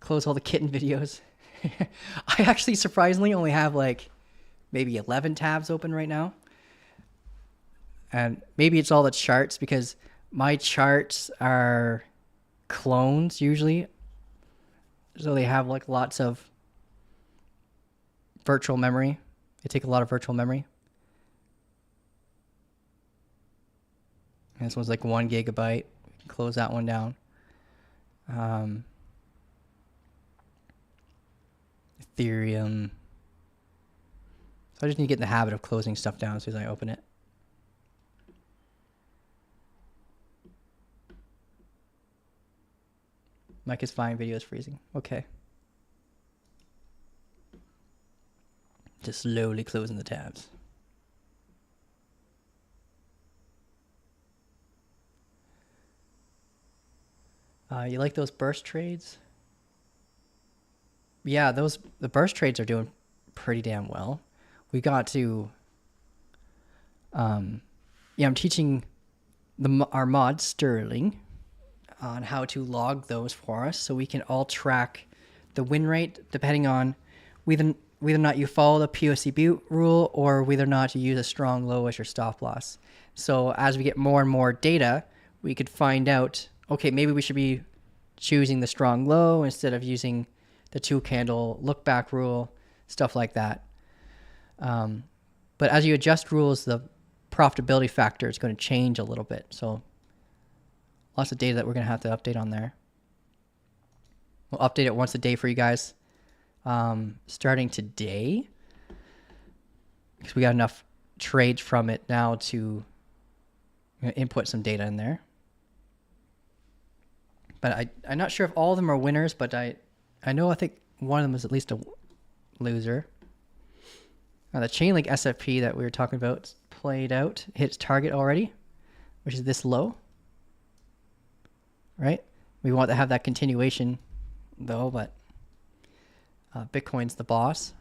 Close all the kitten videos. I actually surprisingly only have like maybe 11 tabs open right now. And maybe it's all the charts because my charts are clones usually. So they have like lots of virtual memory. They take a lot of virtual memory. And this one's like 1 gigabyte. We can close that one down. Ethereum. So I just need to get in the habit of closing stuff down as soon as I open it. Mic is fine, video is freezing. Okay. Just slowly closing the tabs. You like those burst trades? Yeah, the burst trades are doing pretty damn well. We got to, I'm teaching our mod Sterling on how to log those for us, so we can all track the win rate depending on whether or not you follow the POC boot rule or whether or not you use a strong low as your stop loss. So as we get more and more data, we could find out, okay, maybe we should be choosing the strong low instead of using the 2 candle look back rule, stuff like that. But as you adjust rules, the profitability factor is going to change a little bit. So lots of data that we're going to have to update on there. We'll update it once a day for you guys, starting today, because we got enough trades from it now to input some data in there. But I'm not sure if all of them are winners, but I think one of them is at least a loser. The Chainlink SFP that we were talking about played out, hit its target already, which is this low, right? We want to have that continuation though, but Bitcoin's the boss.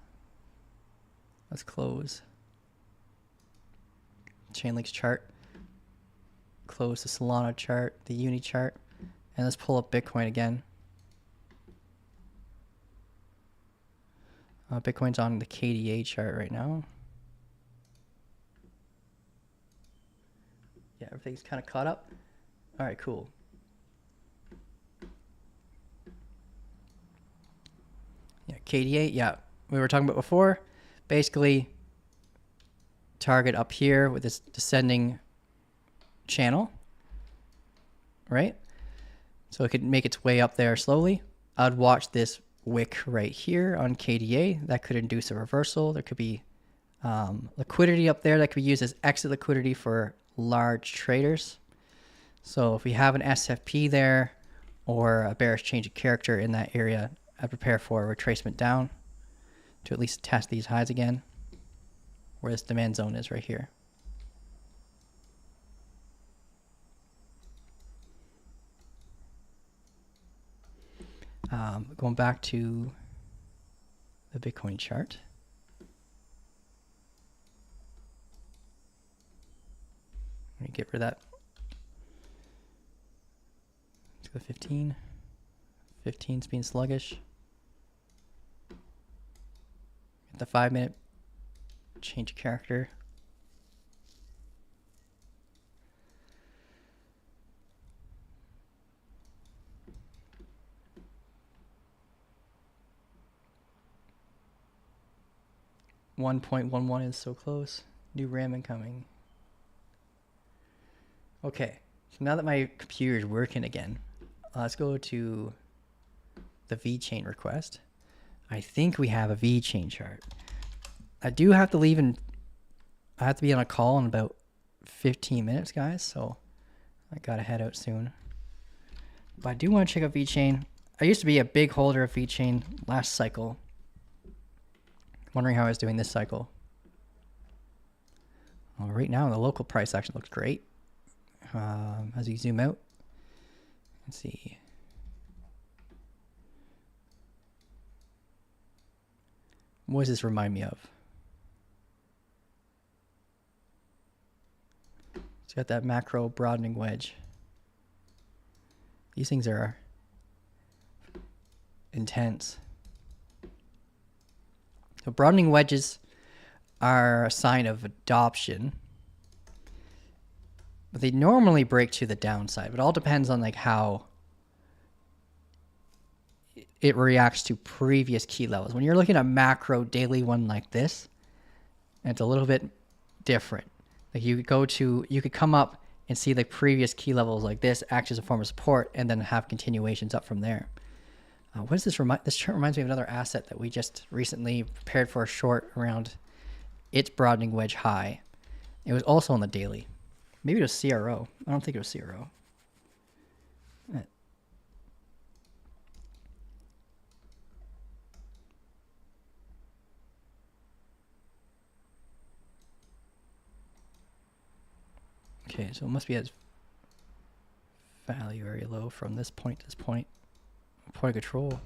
Let's close Chainlink's chart, close the Solana chart, the Uni chart, and let's pull up Bitcoin again. Bitcoin's on the KDA chart right now. Yeah, everything's kind of caught up. All right, cool. Yeah, KDA, yeah, we were talking about before. Basically, target up here with this descending channel, right? So it could make its way up there slowly. I'd watch this wick right here on KDA. That could induce a reversal. There could be liquidity up there that could be used as exit liquidity for large traders. So if we have an SFP there or a bearish change of character in that area, I prepare for a retracement down to at least test these highs again, where this demand zone is right here. Going back to the Bitcoin chart. Let me get rid of that. Let's go 15. 15's being sluggish. Get the 5-minute. Change character. .11 is so close. New RAM incoming. Okay, so now that my computer is working again, let's go to the Vchain request. I think we have a Vchain chart. I do have to leave and I have to be on a call in about 15 minutes, guys, so I gotta head out soon. But I do want to check out Vchain. I used to be a big holder of Vchain last cycle. Wondering how I was doing this cycle. Well, right now the local price action looks great. As you zoom out, let's see. What does this remind me of? It's got that macro broadening wedge. These things are intense. So broadening wedges are a sign of adoption, but they normally break to the downside. But it all depends on like how it reacts to previous key levels. When you're looking at a macro daily one like this, it's a little bit different. Like you could come up and see the previous key levels like this act as a form of support, and then have continuations up from there. What does this remind? This chart reminds me of another asset that we just recently prepared for a short around its broadening wedge high. It was also on the daily. Maybe it was CRO. I don't think it was CRO. Okay, so it must be at value very low from this point to this point. Point of control.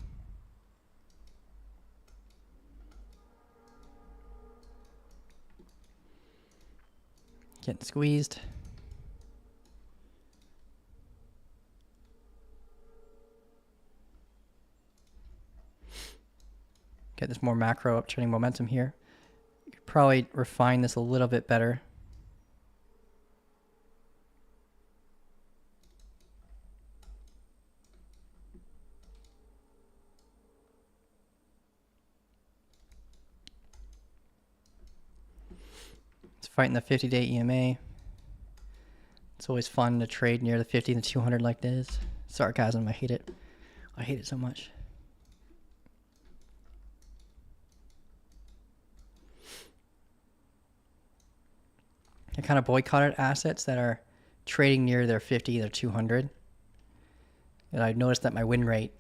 Getting squeezed. Get this more macro uptrending momentum here. You could probably refine this a little bit better. Fighting the 50-day EMA. It's always fun to trade near the 50 and 200 like this. Sarcasm, I hate it. I hate it so much. I kind of boycotted assets that are trading near their 50 or 200. And I noticed that my win rate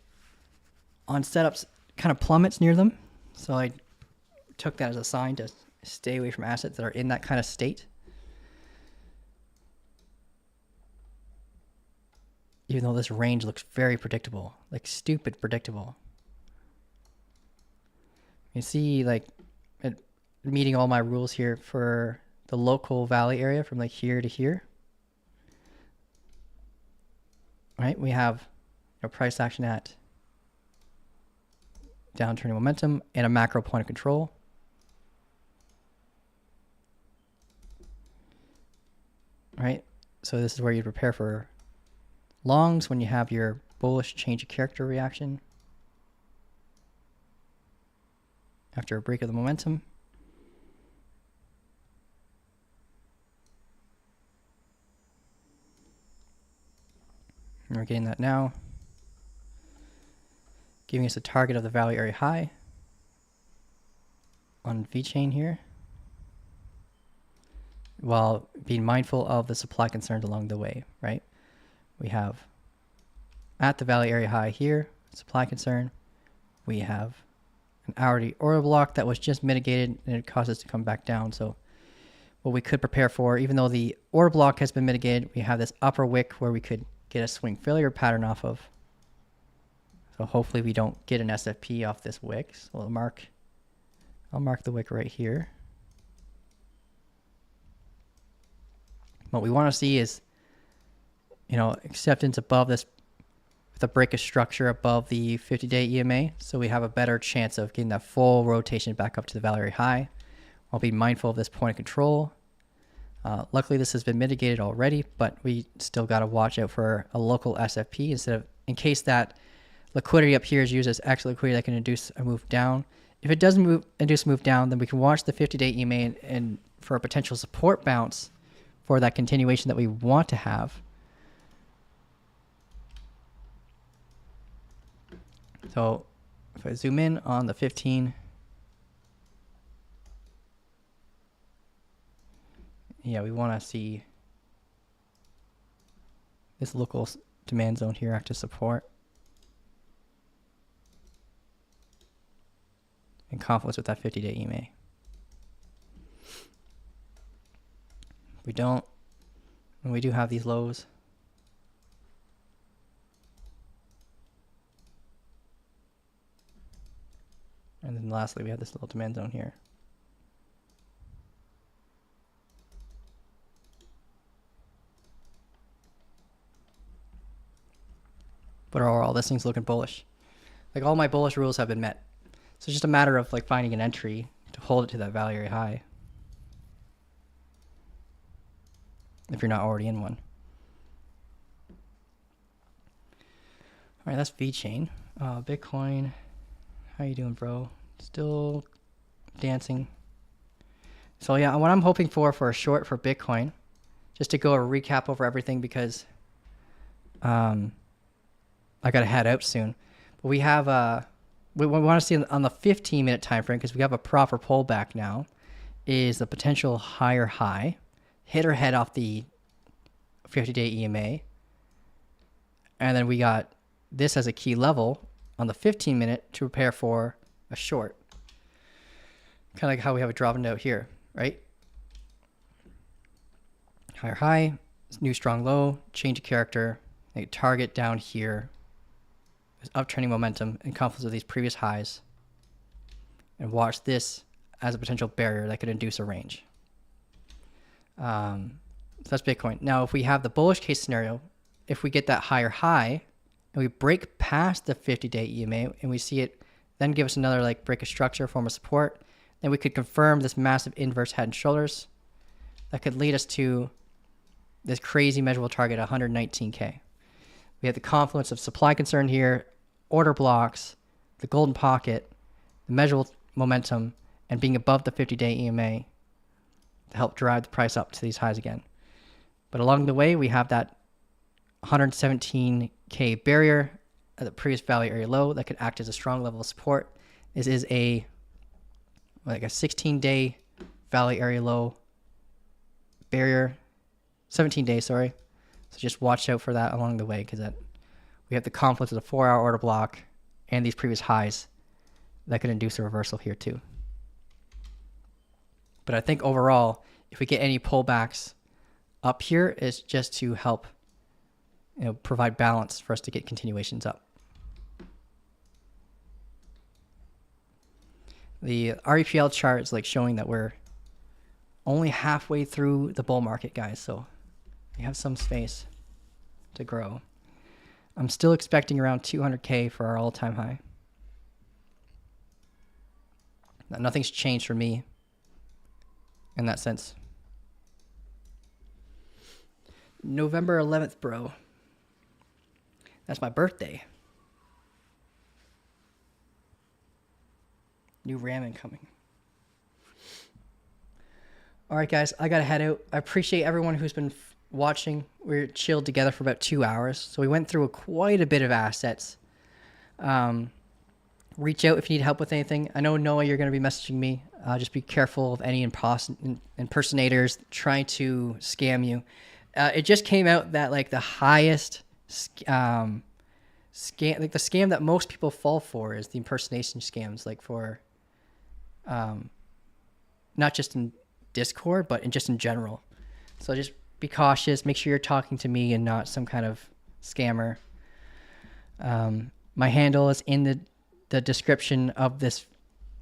on setups kind of plummets near them. So I took that as a sign to stay away from assets that are in that kind of state. Even though this range looks very predictable, like stupid predictable. You see like it meeting all my rules here for the local valley area from like here to here. Right, we have a price action at downturning momentum and a macro point of control. Right, so this is where you prepare for longs when you have your bullish change of character reaction after a break of the momentum. And we're getting that now, giving us a target of the value area high on Vchain here, while being mindful of the supply concerns along the way, right? We have at the value area high here, supply concern. We have an hourly order block that was just mitigated and it caused us to come back down. So what we could prepare for, even though the order block has been mitigated, we have this upper wick where we could get a swing failure pattern off of. So hopefully we don't get an SFP off this wick. So we'll mark I'll mark the wick right here. What we want to see is, you know, acceptance above this, with a break of structure above the 50-day EMA, so we have a better chance of getting that full rotation back up to the value area high. I'll be mindful of this point of control. Luckily, this has been mitigated already, but we still got to watch out for a local SFP in case that liquidity up here is used as extra liquidity that can induce a move down. If it doesn't induce a move down, then we can watch the 50-day EMA and for a potential support bounce for that continuation that we want to have. So if I zoom in on the 15, yeah, we want to see this local demand zone here act as support in confluence with that 50-day EMA. We don't, and we do have these lows. And then lastly, we have this little demand zone here. But overall, this thing's looking bullish. Like, all my bullish rules have been met. So it's just a matter of like finding an entry to hold it to that value area high, if you're not already in one. All right, that's Vchain. Bitcoin, how you doing, bro? Still dancing. So yeah, what I'm hoping for a short for Bitcoin, just to go a recap over everything, because I gotta head out soon. But we have we want to see on the 15-minute time frame, because we have a proper pullback now, is the potential higher high, hit or head off the 50-day EMA, and then we got this as a key level on the 15-minute to prepare for a short. Kind of like how we have it dropping out here, right? Higher high, new strong low, change of character, a target down here, uptrending momentum and confluence of these previous highs, and watch this as a potential barrier that could induce a range. So that's Bitcoin. Now, if we have the bullish case scenario, if we get that higher high and we break past the 50-day EMA and we see it then give us another like break of structure, form of support, then we could confirm this massive inverse head and shoulders that could lead us to this crazy measurable target, 119K. We have the confluence of supply concern here, order blocks, the golden pocket, the measurable momentum, and being above the 50-day EMA to help drive the price up to these highs again. But along the way, we have that 117K barrier at the previous value area low that could act as a strong level of support. This is a 16-day value area low barrier, 17 days, sorry. So just watch out for that along the way, because that we have the confluence of the 4-hour order block and these previous highs that could induce a reversal here too. But I think overall, if we get any pullbacks up here, it's just to help, provide balance for us to get continuations up. The REPL chart is like showing that we're only halfway through the bull market, guys. So we have some space to grow. I'm still expecting around 200K for our all-time high. Now, nothing's changed for me in that sense. November 11th, bro. That's my birthday. New ramen coming. All right, guys, I gotta head out. I appreciate everyone who's been watching. We're chilled together for about 2 hours, so we went through quite a bit of assets. Reach out if you need help with anything. I know, Noah, you're going to be messaging me. Just be careful of any impersonators trying to scam you. It just came out that like the highest scam, like the scam that most people fall for is the impersonation scams, like for not just in Discord, but just in general. So just be cautious. Make sure you're talking to me and not some kind of scammer. My handle is in the description of this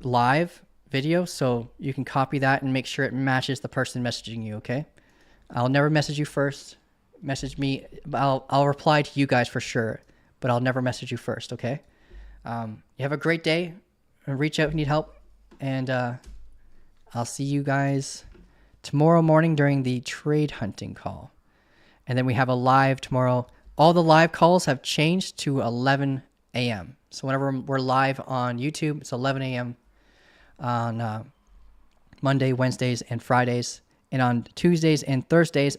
live. video, so you can copy that and make sure it matches the person messaging you, okay? I'll never message you first. Message me. I'll reply to you guys for sure, but I'll never message you first, okay? You have a great day. Reach out if you need help, and I'll see you guys tomorrow morning during the trade hunting call. And then we have a live tomorrow. All the live calls have changed to 11 a.m. So whenever we're live on YouTube, it's 11 a.m. on Monday, Wednesdays, and Fridays. And on Tuesdays and Thursdays,